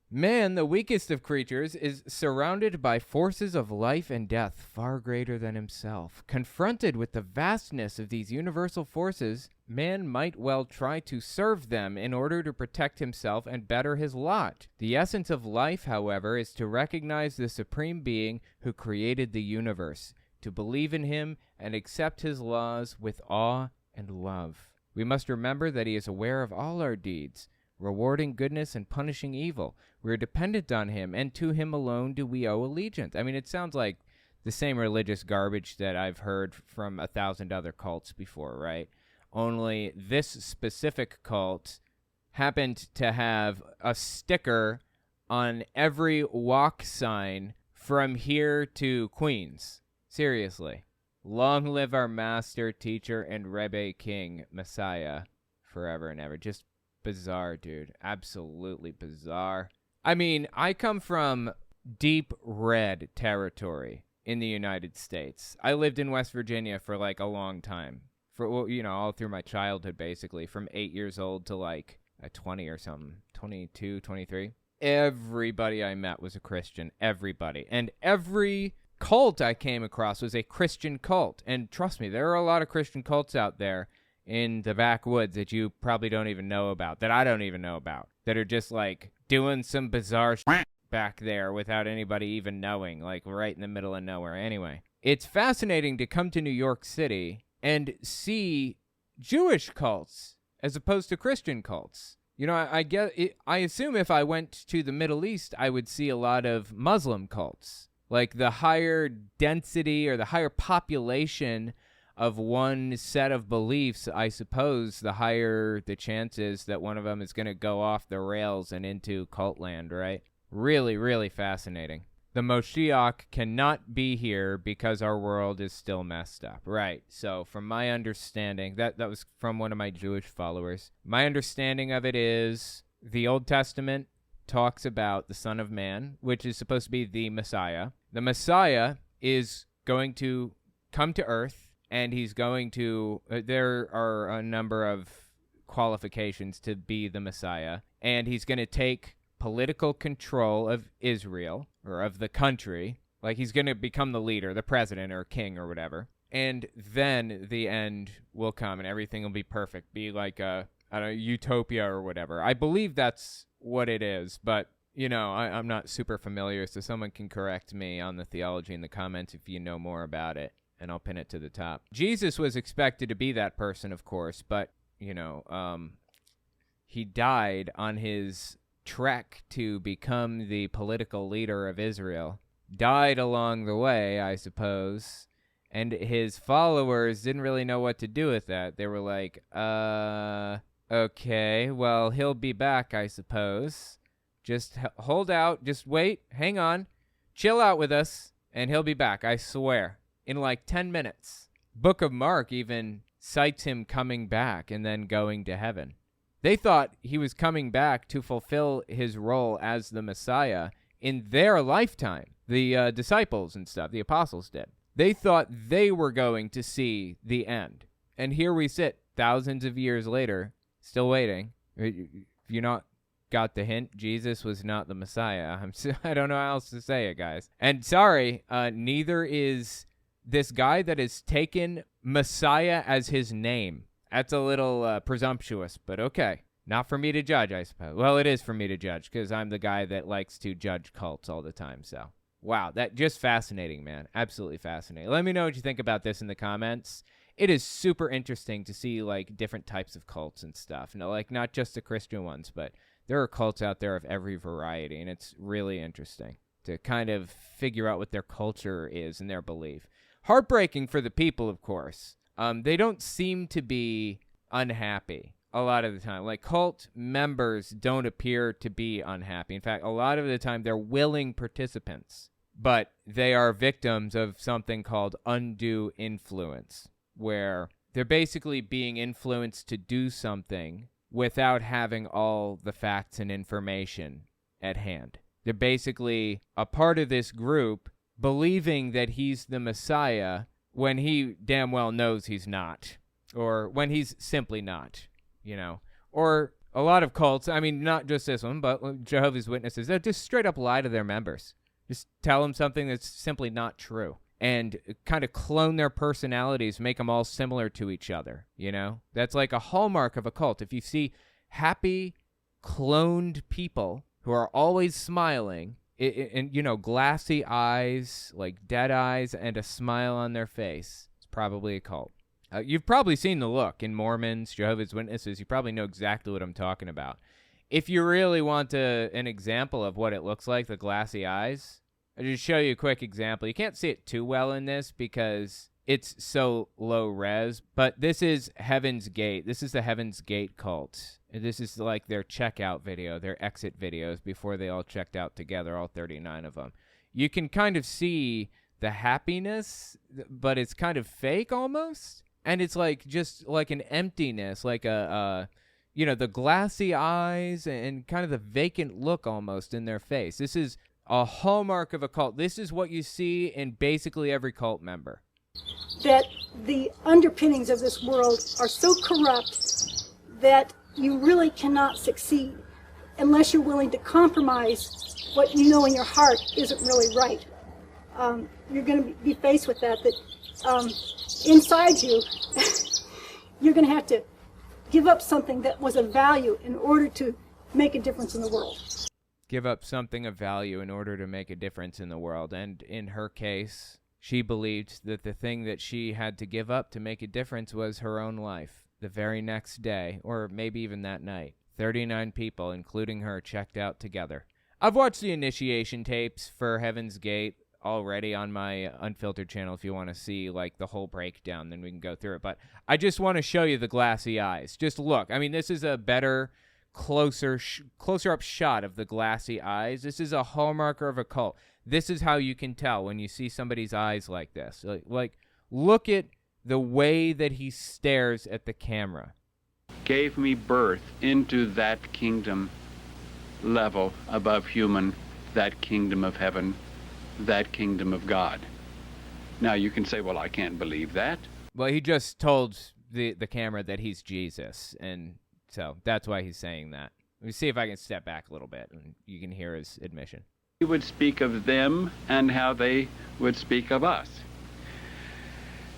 Man, the weakest of creatures, is surrounded by forces of life and death far greater than himself. Confronted with the vastness of these universal forces, man might well try to serve them in order to protect himself and better his lot. The essence of life, however, is to recognize the Supreme Being who created the universe, to believe in him and accept his laws with awe and love. We must remember that he is aware of all our deeds, rewarding goodness and punishing evil. We are dependent on him, and to him alone do we owe allegiance. I mean, it sounds like the same religious garbage that I've heard from 1,000 other cults before, right? Only this specific cult happened to have a sticker on every walk sign from here to Queens. Seriously. Long live our master, teacher, and Rebbe King, Messiah, forever and ever. Just bizarre, dude. Absolutely bizarre. I mean, I come from deep red territory in the United States. I lived in West Virginia for like a long time. For, all through my childhood, basically, from 8 years old to like 20 or something, 22, 23. Everybody I met was a Christian. Everybody. And every cult I came across was a Christian cult. And trust me, there are a lot of Christian cults out there in the backwoods that you probably don't even know about, that I don't even know about, that are just like doing some bizarre shit back there without anybody even knowing, like right in the middle of nowhere. Anyway, it's fascinating to come to New York City and see Jewish cults as opposed to Christian cults. I assume if I went to the Middle East, I would see a lot of Muslim cults. Like the higher density or the higher population of one set of beliefs, I suppose, the higher the chances that one of them is going to go off the rails and into cult land, right? Really, really fascinating. The Moshiach cannot be here because our world is still messed up. Right. So from my understanding, that was from one of my Jewish followers. My understanding of it is the Old Testament talks about the Son of Man, which is supposed to be the Messiah. The Messiah is going to come to earth, and he's going to, there are a number of qualifications to be the Messiah, and he's going to take political control of Israel, or of the country. Like, he's going to become the leader, the president or king or whatever. And then the end will come and everything will be perfect, be like a utopia or whatever. I believe that's what it is, but, you know, I'm not super familiar, so someone can correct me on the theology in the comments if you know more about it, and I'll pin it to the top. Jesus was expected to be that person, of course, but, you know, he died on his trek to become the political leader of Israel, died along the way, I suppose, and his followers didn't really know what to do with that. They were like, okay, well, he'll be back, I suppose. Just hold out, just wait, hang on, chill out with us, and he'll be back, I swear, in like 10 minutes. Book of Mark even cites him coming back and then going to heaven. They thought he was coming back to fulfill his role as the Messiah in their lifetime. The disciples and stuff, the apostles did. They thought they were going to see the end. And here we sit, thousands of years later, still waiting. If you not got the hint, Jesus was not the Messiah. I don't know how else to say it, guys. And sorry, neither is this guy that has taken Messiah as his name. That's a little presumptuous, but okay. Not for me to judge, I suppose. Well, it is for me to judge, because I'm the guy that likes to judge cults all the time, so. Wow, that just fascinating, man. Absolutely fascinating. Let me know what you think about this in the comments. It is super interesting to see, like, different types of cults and stuff. No, like, not just the Christian ones, but there are cults out there of every variety, and it's really interesting to kind of figure out what their culture is and their belief. Heartbreaking for the people, of course. They don't seem to be unhappy a lot of the time. Like, cult members don't appear to be unhappy. In fact, a lot of the time, they're willing participants, but they are victims of something called undue influence, where they're basically being influenced to do something without having all the facts and information at hand. They're basically a part of this group believing that he's the Messiah when he damn well knows he's not, or when he's simply not, you know. Or a lot of cults, I mean, not just this one, but Jehovah's Witnesses, they'll just straight up lie to their members. Just tell them something that's simply not true, and kind of clone their personalities, make them all similar to each other, you know? That's like a hallmark of a cult. If you see happy, cloned people who are always smiling, and, you know, glassy eyes, like dead eyes, and a smile on their face, it's probably a cult. You've probably seen the look in Mormons, Jehovah's Witnesses. You probably know exactly what I'm talking about. If you really want an example of what it looks like, the glassy eyes, I'll just show you a quick example. You can't see it too well in this because it's so low res, but this is Heaven's Gate. This is the Heaven's Gate cult. And this is like their checkout video, their exit videos before they all checked out together, all 39 of them. You can kind of see the happiness, but it's kind of fake almost. And it's like just like an emptiness, like you know, the glassy eyes and kind of the vacant look almost in their face. This is a hallmark of a cult. This is what you see in basically every cult member. That the underpinnings of this world are so corrupt that you really cannot succeed unless you're willing to compromise what you know in your heart isn't really right. You're going to be faced with that inside you, you're going to have to give up something that was of value in order to make a difference in the world. Give up something of value in order to make a difference in the world. And in her case, she believed that the thing that she had to give up to make a difference was her own life. The very next day, or maybe even that night, 39 people, including her, checked out together. I've watched the initiation tapes for Heaven's Gate already on my Unfiltered channel. If you want to see like the whole breakdown, then we can go through it. But I just want to show you the glassy eyes. Just look. I mean, this is a better closer up shot of the glassy eyes. This is a hallmarker of a cult. This is how you can tell when you see somebody's eyes like this. Like look at the way that he stares at the camera. Gave me birth into that kingdom level above human, that kingdom of heaven, that kingdom of God. Now you can say, well, I can't believe that. Well, he just told the camera that he's Jesus, and so that's why he's saying that. Let me see if I can step back a little bit, and you can hear his admission. He would speak of them and how they would speak of us.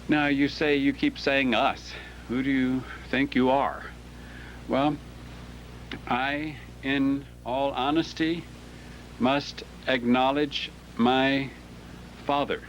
Now you keep saying us. Who do you think you are? Well, I, in all honesty, must acknowledge my Father.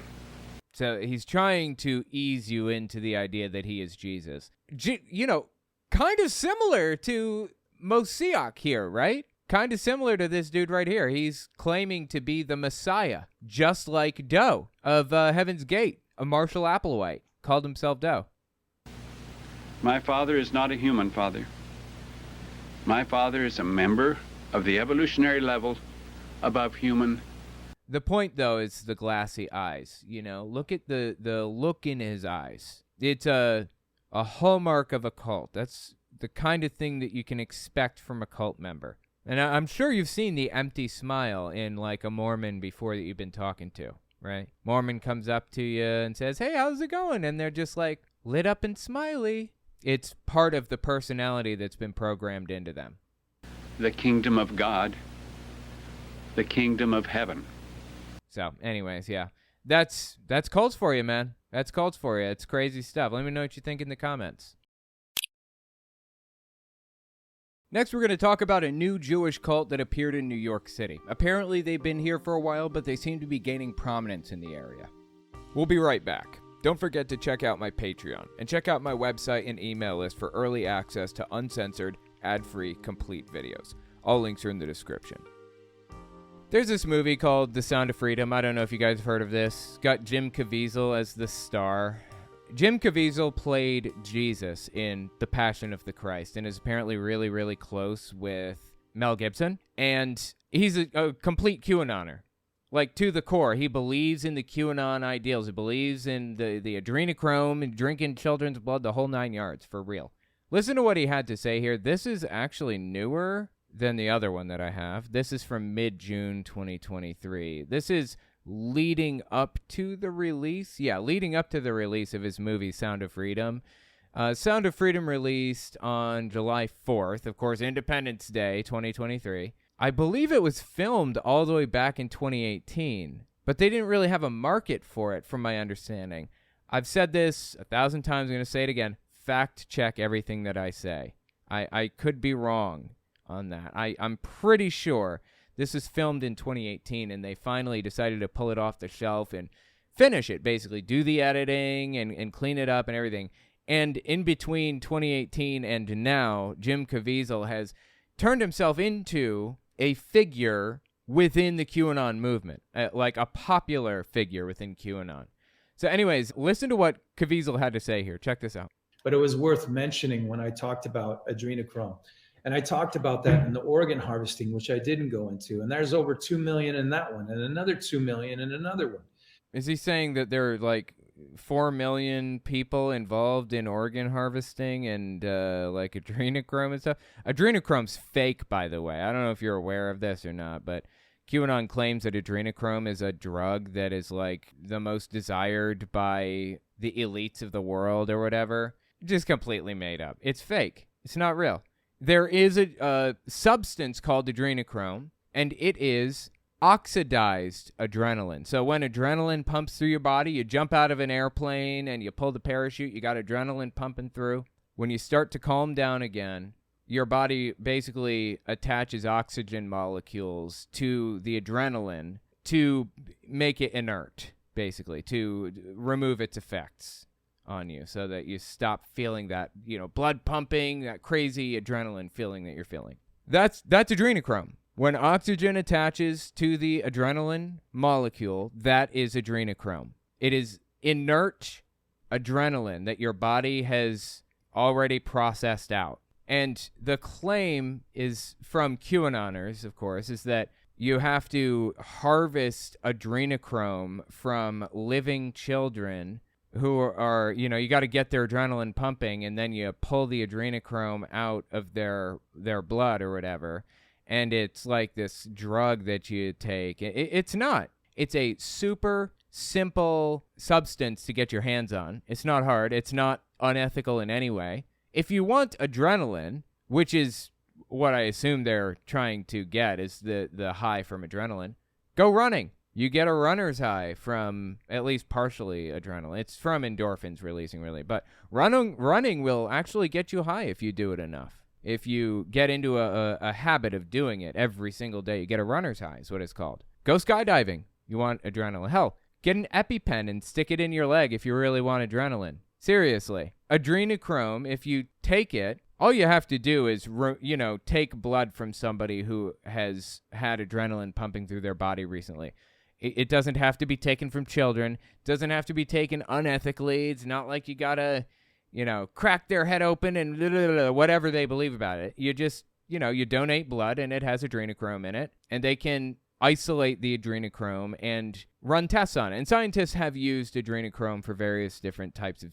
So he's trying to ease you into the idea that he is Jesus. Kind of similar to Mosiah here, right? Kind of similar to this dude right here. He's claiming to be the Messiah, just like Doe of Heaven's Gate, a Marshall Applewhite, called himself Doe. My Father is not a human father. My Father is a member of the evolutionary level above human. The point, though, is the glassy eyes. Look at the look in his eyes. It's a hallmark of a cult. That's the kind of thing that you can expect from a cult member. And I'm sure you've seen the empty smile in, like, a Mormon before that you've been talking to, right? Mormon comes up to you and says, hey, how's it going? And they're just, like, lit up and smiley. It's part of the personality that's been programmed into them. The kingdom of God, the kingdom of heaven. So, anyways, yeah. That's cults for you, man. That's cults for you. It's crazy stuff. Let me know what you think in the comments. Next, we're going to talk about a new Jewish cult that appeared in New York City. Apparently, they've been here for a while, but they seem to be gaining prominence in the area. We'll be right back. Don't forget to check out my Patreon, and check out my website and email list for early access to uncensored, ad-free, complete videos. All links are in the description. There's this movie called The Sound of Freedom. I don't know if you guys have heard of this. It's got Jim Caviezel as the star. Jim Caviezel played Jesus in The Passion of the Christ and is apparently really, really close with Mel Gibson. And he's a complete QAnoner. Like, to the core. He believes in the QAnon ideals. He believes in the adrenochrome and drinking children's blood, the whole 9 yards, for real. Listen to what he had to say here. This is actually newer than the other one that I have. This is from mid-June 2023. This is leading up to the release. Yeah, leading up to the release of his movie, Sound of Freedom. Sound of Freedom released on July 4th, of course, Independence Day 2023. I believe it was filmed all the way back in 2018, but they didn't really have a market for it, from my understanding. I've said this 1,000 times. I'm going to say it again. Fact check everything that I say. I could be wrong on that. I'm pretty sure this was filmed in 2018, and they finally decided to pull it off the shelf and finish it, basically. Do the editing and clean it up and everything. And in between 2018 and now, Jim Caviezel has turned himself into a figure within the QAnon movement, like a popular figure within QAnon. So anyways, listen to what Caviezel had to say here. Check this out. But it was worth mentioning when I talked about adrenochrome. And I talked about that in the organ harvesting, which I didn't go into. And there's over 2 million in that one, and another 2 million in another one. Is he saying that there are like 4 million people involved in organ harvesting and like adrenochrome and stuff? Adrenochrome's fake, by the way. I don't know if you're aware of this or not, but QAnon claims that adrenochrome is a drug that is like the most desired by the elites of the world or whatever. Just completely made up. It's fake. It's not real. There is a substance called adrenochrome, and it is oxidized adrenaline. So when adrenaline pumps through your body, you jump out of an airplane and you pull the parachute, you got adrenaline pumping through. When you start to calm down again, your body basically attaches oxygen molecules to the adrenaline to make it inert, basically, to remove its effects on you so that you stop feeling that, blood pumping, that crazy adrenaline feeling that you're feeling. That's adrenochrome. When oxygen attaches to the adrenaline molecule, that is adrenochrome. It is inert adrenaline that your body has already processed out. And the claim is from QAnoners, of course, is that you have to harvest adrenochrome from living children who are, you got to get their adrenaline pumping, and then you pull the adrenochrome out of their blood or whatever. And it's like this drug that you take. It's not. It's a super simple substance to get your hands on. It's not hard. It's not unethical in any way. If you want adrenaline, which is what I assume they're trying to get, is the high from adrenaline, go running. You get a runner's high from at least partially adrenaline. It's from endorphins releasing, really. But running will actually get you high if you do it enough. If you get into a habit of doing it every single day, you get a runner's high is what it's called. Go skydiving. You want adrenaline. Hell, get an EpiPen and stick it in your leg if you really want adrenaline. Seriously. Adrenochrome, if you take it, all you have to do is, take blood from somebody who has had adrenaline pumping through their body recently. It doesn't have to be taken from children. It doesn't have to be taken unethically. It's not like you gotta, crack their head open and whatever they believe about it. You just, you donate blood and it has adrenochrome in it, and they can isolate the adrenochrome and run tests on it. And scientists have used adrenochrome for various different types of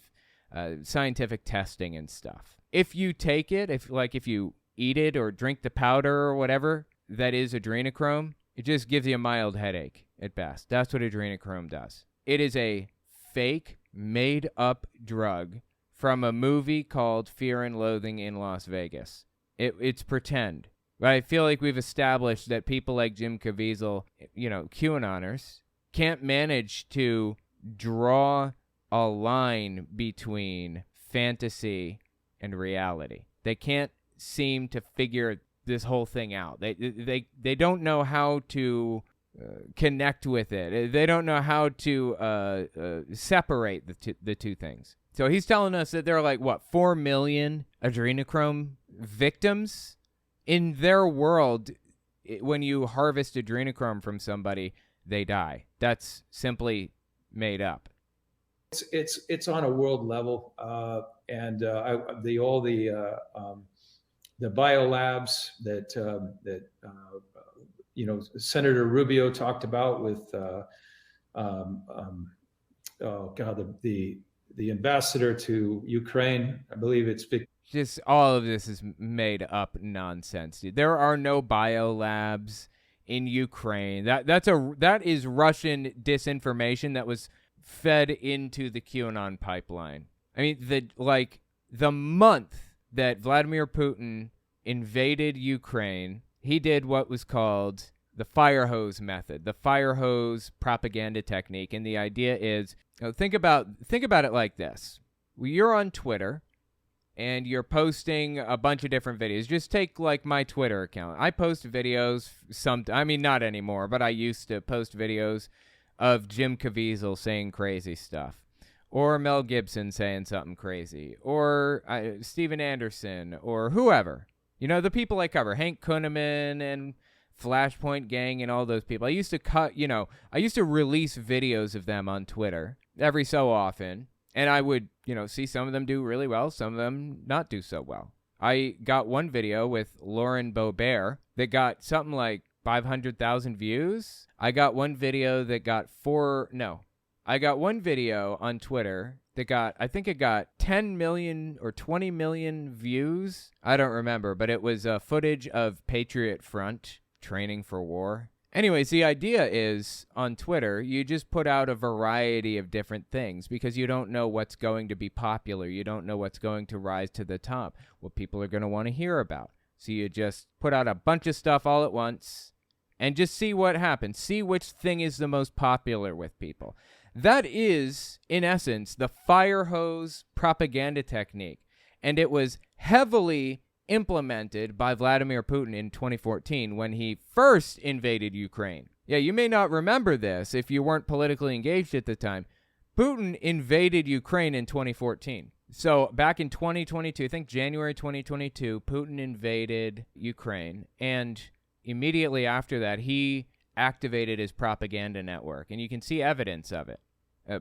scientific testing and stuff. If you take it, if you eat it or drink the powder or whatever that is adrenochrome, it just gives you a mild headache at best. That's what adrenochrome does. It is a fake, made-up drug from a movie called Fear and Loathing in Las Vegas. It's pretend. But I feel like we've established that people like Jim Caviezel, QAnoners, can't manage to draw a line between fantasy and reality. They can't seem to figure this whole thing out. They don't know how to connect with it. They don't know how to separate the two things. So he's telling us that there are 4 million adrenochrome victims in their world. When you harvest adrenochrome from somebody, they die. That's simply made up. It's on a world level, and all the biolabs that Senator Rubio talked about with the ambassador to Ukraine. I believe it's just all of this is made up nonsense, dude. There are no biolabs in Ukraine. That is Russian disinformation that was fed into the QAnon pipeline. I mean, the month that Vladimir Putin invaded Ukraine, he did what was called the fire hose method, the fire hose propaganda technique. And the idea is, think about it like this. You're on Twitter and you're posting a bunch of different videos. Just take my Twitter account. I post videos, not anymore, but I used to post videos of Jim Caviezel saying crazy stuff, or Mel Gibson saying something crazy, or Steven Anderson, or whoever. The people I cover, Hank Kunneman and Flashpoint Gang and all those people. I used to release videos of them on Twitter every so often, and I would, see some of them do really well, some of them not do so well. I got one video with Lauren Boebert that got something like 500,000 views. I got one video that got I got one video on Twitter that I think it got 10 million or 20 million views. I don't remember, but it was footage of Patriot Front training for war. Anyways, the idea is on Twitter, you just put out a variety of different things because you don't know what's going to be popular. You don't know what's going to rise to the top, what people are going to want to hear about. So you just put out a bunch of stuff all at once and just see what happens. See which thing is the most popular with people. That is, in essence, the fire hose propaganda technique. And it was heavily implemented by Vladimir Putin in 2014 when he first invaded Ukraine. Yeah, you may not remember this if you weren't politically engaged at the time. Putin invaded Ukraine in 2014. So back in 2022, I think January 2022, Putin invaded Ukraine, and immediately after that, he activated his propaganda network, and you can see evidence of it.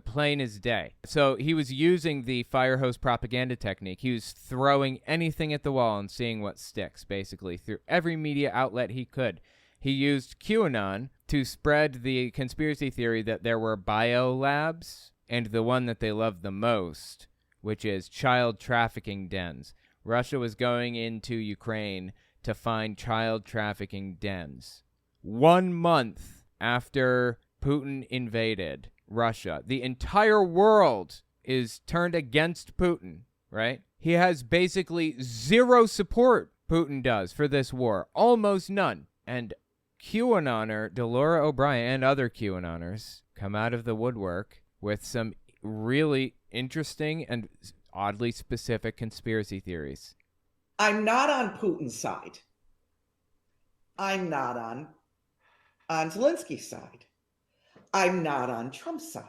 plain as day. So he was using the fire hose propaganda technique. He was throwing anything at the wall and seeing what sticks, basically, through every media outlet he could. He used QAnon to spread the conspiracy theory that there were biolabs, and the one that they loved the most, which is child trafficking dens. Russia was going into Ukraine to find child trafficking dens. 1 month after Putin invaded Russia, the entire world is turned against Putin, right? He has basically zero support, Putin does, for this war. Almost none. And QAnoner Delora O'Brien and other QAnoners come out of the woodwork with some really interesting and oddly specific conspiracy theories. I'm not on Putin's side. I'm not on Zelensky's side. I'm not on Trump's side.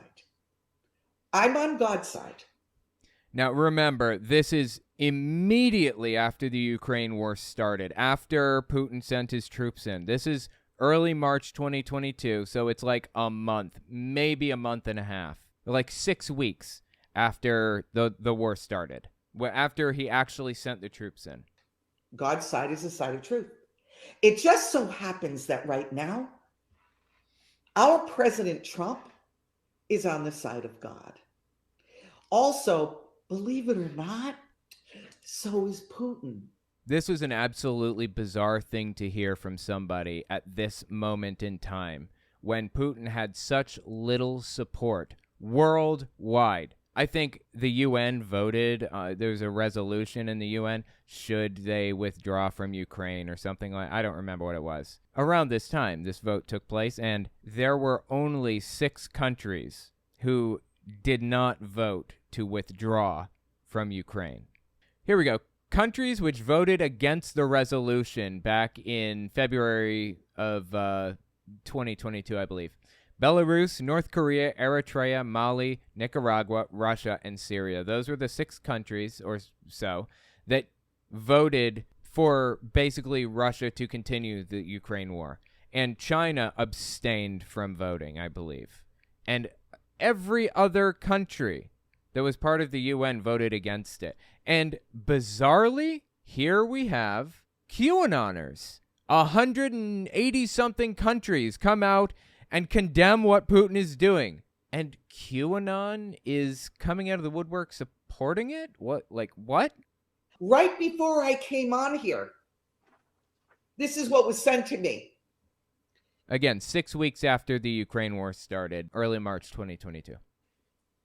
I'm on God's side. Now, remember, this is immediately after the Ukraine war started, after Putin sent his troops in. This is early March 2022, so it's like a month, maybe a month and a half, like 6 weeks after the war started, after he actually sent the troops in. God's side is the side of truth. It just so happens that right now, our President Trump is on the side of God. Also, believe it or not, so is Putin. This was an absolutely bizarre thing to hear from somebody at this moment in time, when Putin had such little support worldwide. I think the UN voted, there's a resolution in the UN, should they withdraw from Ukraine or something like, I don't remember what it was. Around this time, this vote took place, and there were only 6 countries who did not vote to withdraw from Ukraine. Here we go. Countries which voted against the resolution back in February of 2022, I believe. Belarus, North Korea, Eritrea, Mali, Nicaragua, Russia, and Syria. Those were the 6 countries or so that voted for basically Russia to continue the Ukraine war. And China abstained from voting, I believe. And every other country that was part of the UN voted against it. And bizarrely, here we have QAnoners. 180-something countries come out and condemn what Putin is doing. And QAnon is coming out of the woodwork supporting it? What? Right before I came on here, this is what was sent to me. Again, 6 weeks after the Ukraine war started, early March 2022.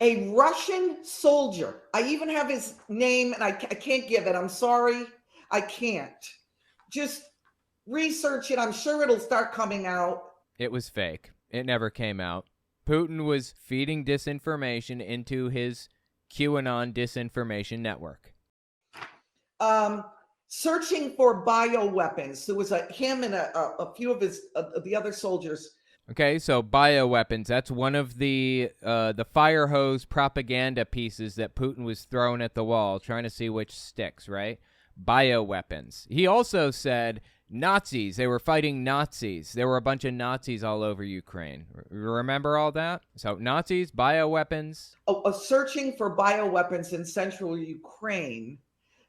A Russian soldier. I even have his name, and I can't give it. I'm sorry. I can't. Just research it. I'm sure it'll start coming out. It was fake. It never came out. Putin was feeding disinformation into his QAnon disinformation network. Searching for bioweapons. There was him and a few of the other soldiers. Okay, so bioweapons. That's one of the fire hose propaganda pieces that Putin was throwing at the wall, trying to see which sticks, right? Bioweapons. He also said Nazis. They were fighting Nazis. There were a bunch of Nazis all over Ukraine. Remember all that? So Nazis, bioweapons. Searching for bioweapons in central Ukraine,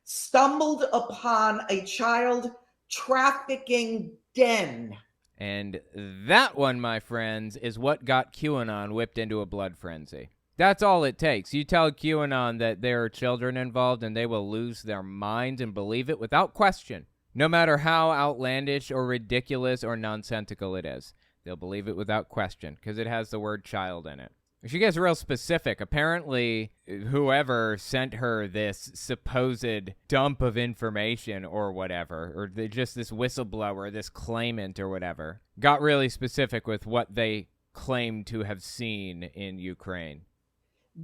stumbled upon a child trafficking den. And that one, my friends, is what got QAnon whipped into a blood frenzy. That's all it takes. You tell QAnon that there are children involved and they will lose their minds and believe it without question. No matter how outlandish or ridiculous or nonsensical it is. They'll believe it without question because it has the word child in it. She gets real specific. Apparently, whoever sent her this supposed dump of information or whatever, or just this whistleblower, this claimant or whatever, got really specific with what they claimed to have seen in Ukraine.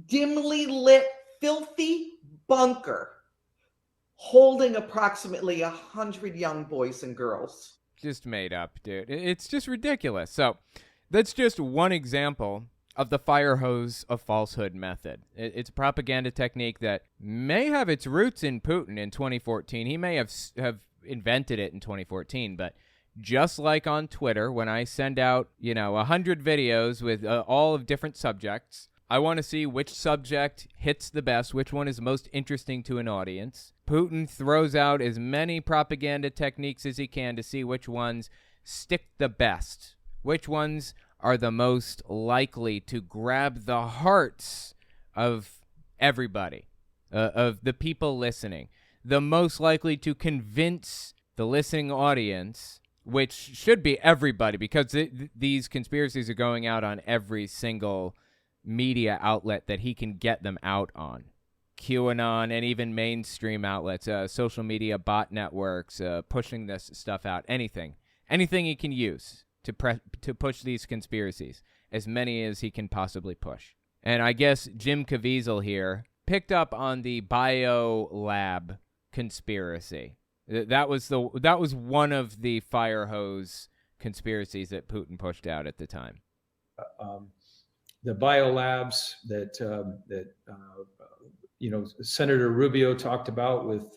Dimly lit, filthy bunker holding approximately 100 young boys and girls. Just made up, dude. It's just ridiculous. So that's just one example of the fire hose of falsehood method. It's a propaganda technique that may have its roots in Putin in 2014. He may have invented it in 2014, but just like on Twitter, when I send out, 100 videos with all of different subjects, I want to see which subject hits the best, which one is most interesting to an audience. Putin throws out as many propaganda techniques as he can to see which ones stick the best, which ones are the most likely to grab the hearts of everybody, of the people listening, the most likely to convince the listening audience, which should be everybody, because these conspiracies are going out on every single media outlet that he can get them out on. QAnon and even mainstream outlets, social media bot networks, pushing this stuff out, anything he can use to push these conspiracies, as many as he can possibly push. And I guess Jim Caviezel here picked up on the bio lab conspiracy. That was one of the fire hose conspiracies that Putin pushed out at the time. The biolabs that Senator Rubio talked about with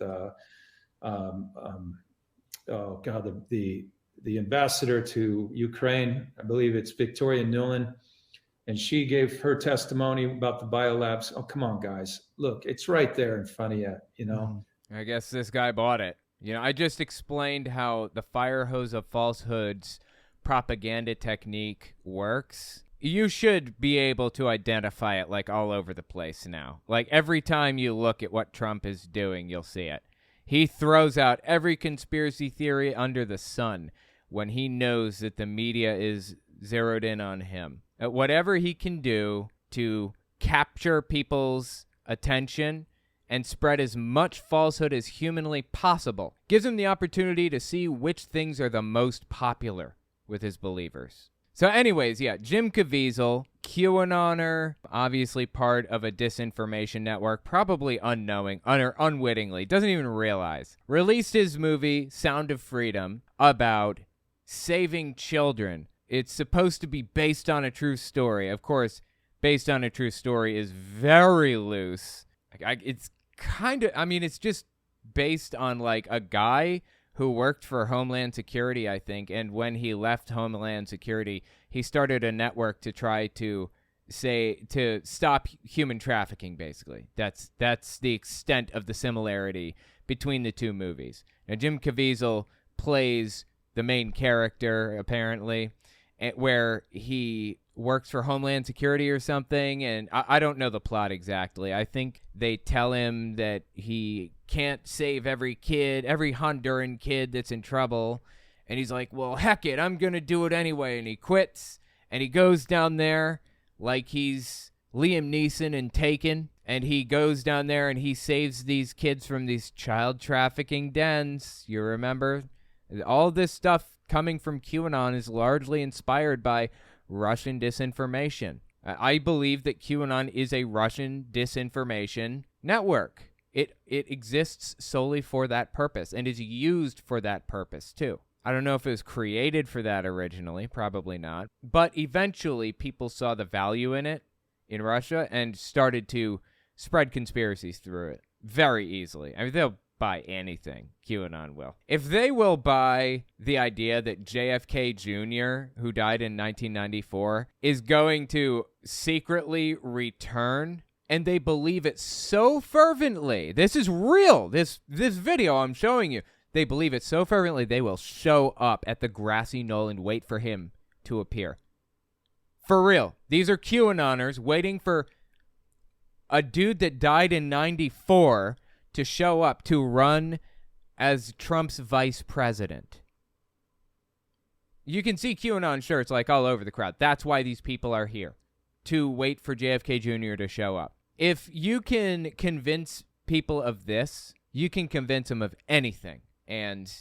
the ambassador to Ukraine, I believe it's Victoria Nuland, and she gave her testimony about the biolabs. Oh, come on, guys, look, it's right there in front of you. I guess this guy bought it. I just explained how the fire hose of falsehoods propaganda technique works. You should be able to identify it like all over the place now. Like every time you look at what Trump is doing, you'll see it. He throws out every conspiracy theory under the sun when he knows that the media is zeroed in on him. Whatever he can do to capture people's attention and spread as much falsehood as humanly possible gives him the opportunity to see which things are the most popular with his believers. So anyways, yeah, Jim Caviezel, QAnoner, obviously part of a disinformation network, probably unknowing or unwittingly, doesn't even realize, released his movie Sound of Freedom about saving children. It's supposed to be based on a true story. Of course, based on a true story is very loose. It's kind of, it's just based on like a guy who worked for Homeland Security, I think, and when he left Homeland Security, he started a network to try to stop human trafficking, basically. That's the extent of the similarity between the two movies. Now, Jim Caviezel plays the main character, apparently, where he works for Homeland Security or something, and I don't know the plot exactly. I think they tell him that he can't save every Honduran kid that's in trouble, and he's like, well, heck it, I'm gonna do it anyway, and he quits, and he goes down there like he's Liam Neeson in Taken, and he goes down there and he saves these kids from these child trafficking dens. You remember? All this stuff coming from QAnon is largely inspired by Russian disinformation. I believe that QAnon is a Russian disinformation network. It exists solely for that purpose and is used for that purpose too. I don't know if it was created for that originally, probably not. But eventually people saw the value in it in Russia and started to spread conspiracies through it very easily. They'll buy anything. QAnon will. If they will buy the idea that JFK Jr., who died in 1994, is going to secretly return, and they believe it so fervently, this is real, this video I'm showing you, they believe it so fervently they will show up at the grassy knoll and wait for him to appear. For real. These are QAnoners waiting for a dude that died in 94 to show up to run as Trump's vice president. You can see QAnon shirts like all over the crowd. That's why these people are here, to wait for JFK Jr. to show up. If you can convince people of this, you can convince them of anything. And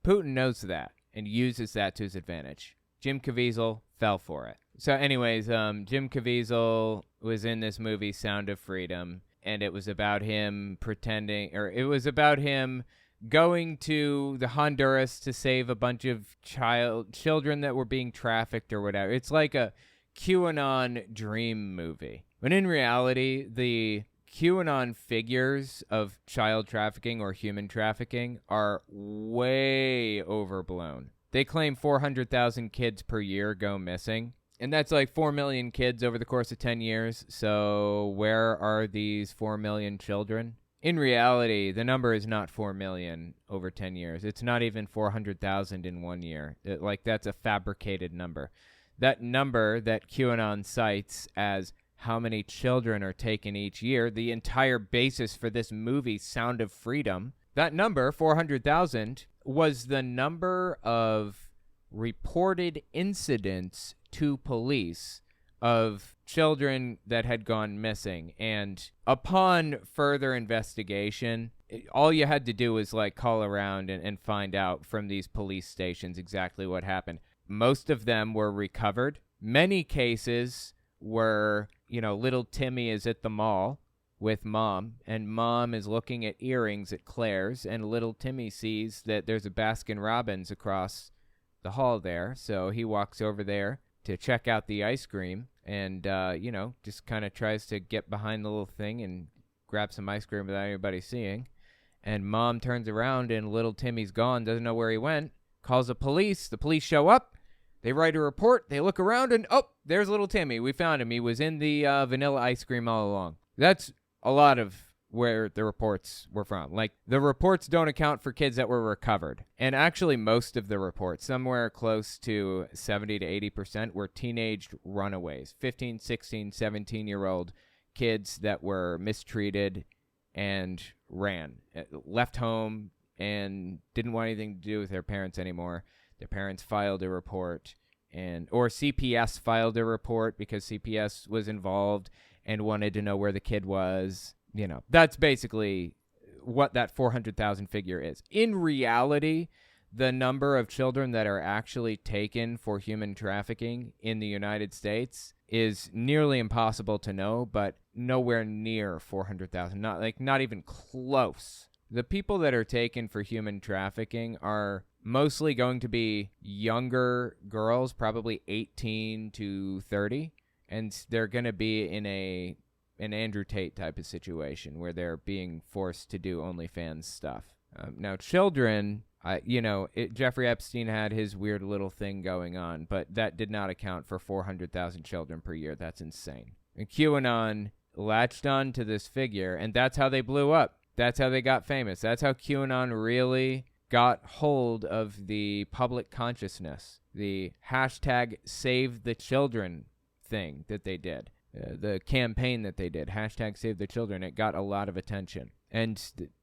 Putin knows that and uses that to his advantage. Jim Caviezel fell for it. So anyways, Jim Caviezel was in this movie, Sound of Freedom, and it was about him going to the Honduras to save a bunch of children that were being trafficked or whatever. It's like a QAnon dream movie. When in reality, the QAnon figures of child trafficking or human trafficking are way overblown. They claim 400,000 kids per year go missing. And that's like 4 million kids over the course of 10 years. So where are these 4 million children? In reality, the number is not 4 million over 10 years. It's not even 400,000 in 1 year. That's a fabricated number. That number that QAnon cites as how many children are taken each year, the entire basis for this movie, Sound of Freedom, that number, 400,000, was the number of reported incidents to police of children that had gone missing. And upon further investigation, all you had to do was like call around and find out from these police stations exactly what happened. Most of them were recovered. Many cases were, little Timmy is at the mall with mom, and mom is looking at earrings at Claire's, and little Timmy sees that there's a Baskin Robbins across the hall there, so he walks over there to check out the ice cream and, just kind of tries to get behind the little thing and grab some ice cream without anybody seeing. And mom turns around and little Timmy's gone, doesn't know where he went, calls the police show up, they write a report, they look around, and there's little Timmy. We found him. He was in the vanilla ice cream all along. That's a lot of where the reports were from. Like, the reports don't account for kids that were recovered. And actually, most of the reports, somewhere close to 70 to 80%, were teenage runaways. 15, 16, 17-year-old kids that were mistreated and ran. Left home and didn't want anything to do with their parents anymore. Their parents filed a report, or CPS filed a report because CPS was involved and wanted to know where the kid was. That's basically what that 400,000 figure is. In reality, the number of children that are actually taken for human trafficking in the United States is nearly impossible to know, but nowhere near 400,000. Not even close. The people that are taken for human trafficking are mostly going to be younger girls, probably 18 to 30, and they're going to be in an Andrew Tate type of situation where they're being forced to do OnlyFans stuff. Now, children, Jeffrey Epstein had his weird little thing going on, but that did not account for 400,000 children per year. That's insane. And QAnon latched on to this figure, and that's how they blew up. That's how they got famous. That's how QAnon really got hold of the public consciousness. The hashtag Save the Children thing that they did. The campaign that they did, hashtag Save the Children, it got a lot of attention. And,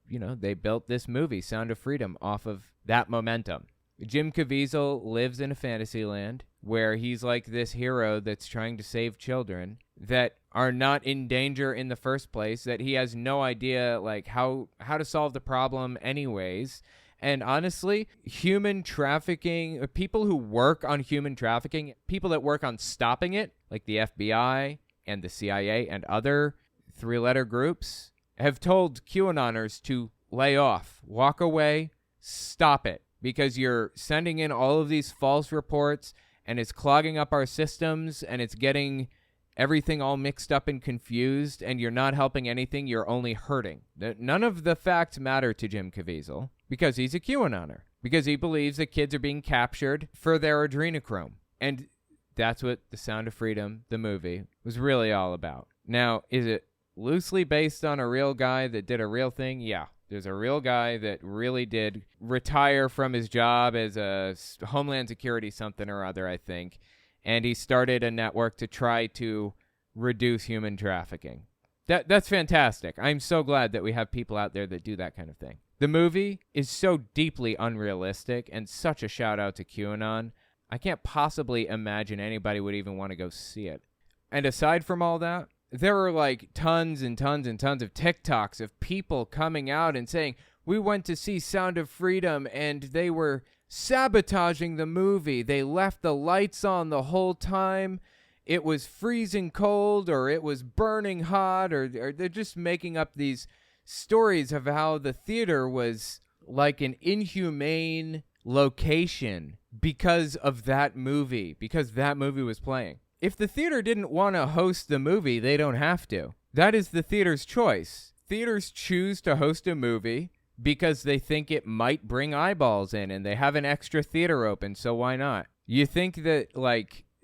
they built this movie, Sound of Freedom, off of that momentum. Jim Caviezel lives in a fantasy land where he's like this hero that's trying to save children that are not in danger in the first place, that he has no idea, how to solve the problem anyways. And honestly, human trafficking, people who work on human trafficking, people that work on stopping it, like the FBI and the CIA and other three-letter groups, have told QAnoners to lay off, walk away, stop it, because you're sending in all of these false reports, and it's clogging up our systems, and it's getting everything all mixed up and confused, and you're not helping anything, you're only hurting. None of the facts matter to Jim Caviezel, because he's a QAnoner, because he believes that kids are being captured for their adrenochrome. And that's what The Sound of Freedom, the movie, was really all about. Now, is it loosely based on a real guy that did a real thing? Yeah. There's a real guy that really did retire from his job as a Homeland Security something or other, I think. And he started a network to try to reduce human trafficking. That's fantastic. I'm so glad that we have people out there that do that kind of thing. The movie is so deeply unrealistic and such a shout out to QAnon. I can't possibly imagine anybody would even want to go see it. And aside from all that, there are tons and tons and tons of TikToks of people coming out and saying, we went to see Sound of Freedom and they were sabotaging the movie. They left the lights on the whole time. It was freezing cold, or it was burning hot, or they're just making up these stories of how the theater was like an inhumane location because of that movie, because that movie was playing. If the theater didn't want to host the movie, they don't have to. That is the theater's choice. Theaters choose to host a movie because they think it might bring eyeballs in and they have an extra theater open, so why not? You think that,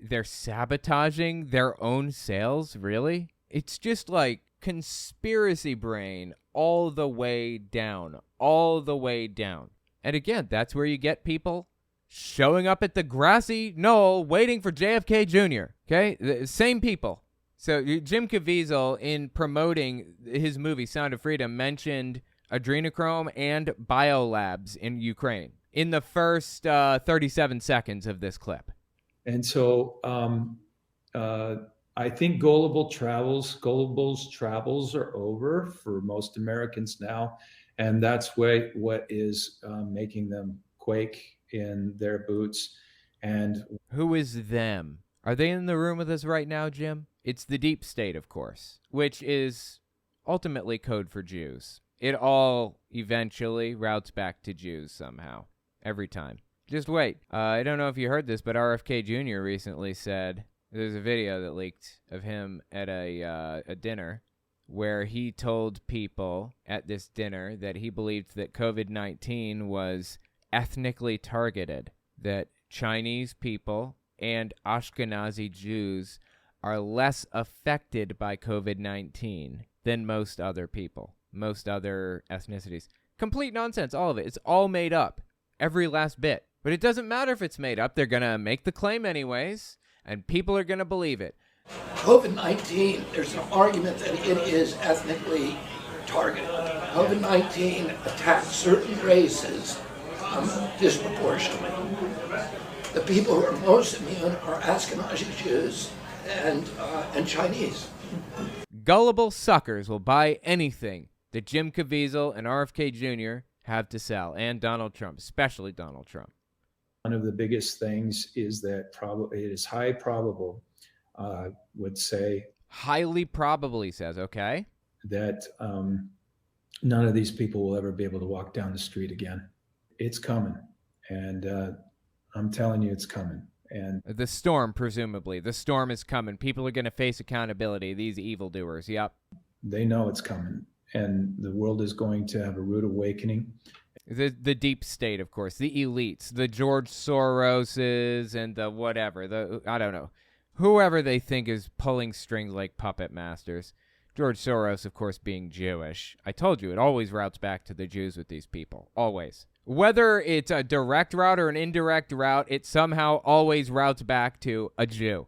they're sabotaging their own sales, really? It's just like conspiracy brain all the way down, all the way down. And again, that's where you get people showing up at the grassy knoll waiting for JFK Jr., okay? The same people. So Jim Caviezel, in promoting his movie Sound of Freedom, mentioned adrenochrome and biolabs in Ukraine in the first 37 seconds of this clip. And so I think Gullible's travels are over for most Americans now. And that's what is making them quake in their boots. And who is them? Are they in the room with us right now, Jim? It's the deep state, of course, which is ultimately code for Jews. It all eventually routes back to Jews somehow, every time. Just wait. I don't know if you heard this, but RFK Jr. recently said, there's a video that leaked of him at a dinner where he told people at this dinner that he believed that COVID-19 was ethnically targeted, that Chinese people and Ashkenazi Jews are less affected by COVID-19 than most other people, most other ethnicities. Complete nonsense, all of it. It's all made up, every last bit. But it doesn't matter if it's made up. They're going to make the claim anyways, and people are going to believe it. COVID-19, there's an argument that it is ethnically targeted. COVID-19 attacks certain races disproportionately. The people who are most immune are Ashkenazi Jews and Chinese. Gullible suckers will buy anything that Jim Caviezel and RFK Jr. have to sell, and Donald Trump, especially Donald Trump. One of the biggest things is that it is high probable, would say. Highly probable, he says, okay. That none of these people will ever be able to walk down the street again. It's coming. And I'm telling you, it's coming. And the storm, presumably. The storm is coming. People are going to face accountability, these evildoers. Yep. They know it's coming. And the world is going to have a rude awakening. The deep state, of course, the elites, the George Soroses and the whatever, I don't know, whoever they think is pulling strings like puppet masters. George Soros, of course, being Jewish. I told you, it always routes back to the Jews with these people, always. Whether it's a direct route or an indirect route, it somehow always routes back to a Jew.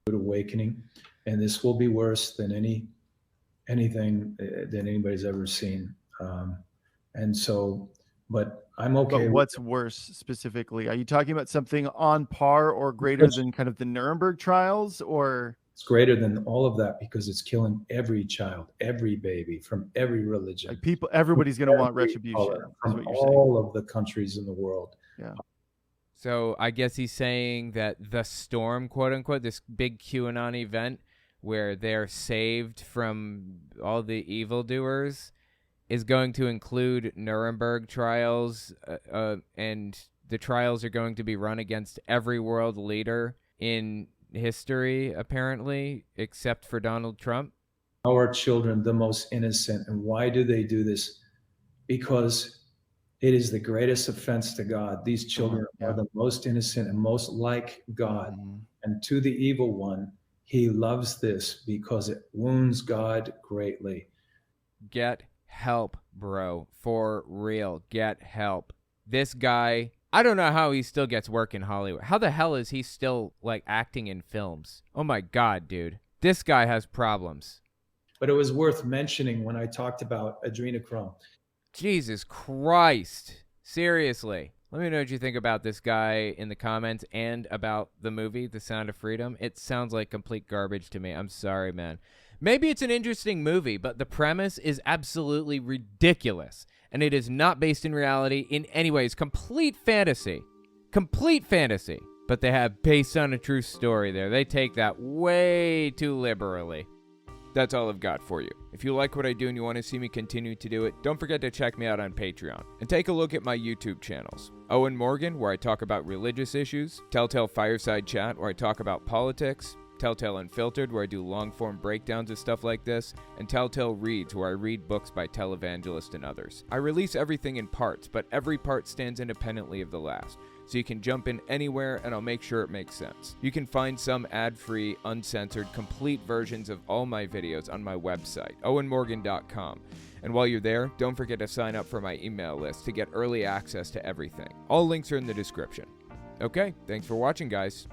Awakening, and this will be worse than anything that anybody's ever seen. And so, but I'm okay. But what's worse specifically? Are you talking about something on par or greater than kind of the Nuremberg trials, or? It's greater than all of that because it's killing every child, every baby from every religion. Like people, everybody's going to want retribution. From all of the countries in the world. Yeah. So I guess he's saying that the storm, quote unquote, this big QAnon event where they're saved from all the evildoers, is going to include Nuremberg trials, and the trials are going to be run against every world leader in history, apparently, except for Donald Trump. Our children, the most innocent. And why do they do this? Because it is the greatest offense to God. These children are the most innocent and most like God. Mm-hmm. And to the evil one, he loves this because it wounds God greatly. Get help, bro. For real. Get help. This guy, I don't know how he still gets work in Hollywood. How the hell is he still, like, acting in films? Oh my God, dude. This guy has problems. But it was worth mentioning when I talked about adrenochrome. Jesus Christ. Seriously. Let me know what you think about this guy in the comments and about the movie, The Sound of Freedom. It sounds like complete garbage to me. I'm sorry, man. Maybe it's an interesting movie, but the premise is absolutely ridiculous. And it is not based in reality in any way. It's complete fantasy. Complete fantasy. But they have based on a true story there. They take that way too liberally. That's all I've got for you. If you like what I do and you want to see me continue to do it, don't forget to check me out on Patreon. And take a look at my YouTube channels. Owen Morgan, where I talk about religious issues. Telltale Fireside Chat, where I talk about politics. Telltale Unfiltered, where I do long-form breakdowns of stuff like this, and Telltale Reads, where I read books by televangelists and others. I release everything in parts, but every part stands independently of the last, so you can jump in anywhere and I'll make sure it makes sense. You can find some ad-free, uncensored, complete versions of all my videos on my website, owenmorgan.com. And while you're there, don't forget to sign up for my email list to get early access to everything. All links are in the description. Okay, thanks for watching, guys.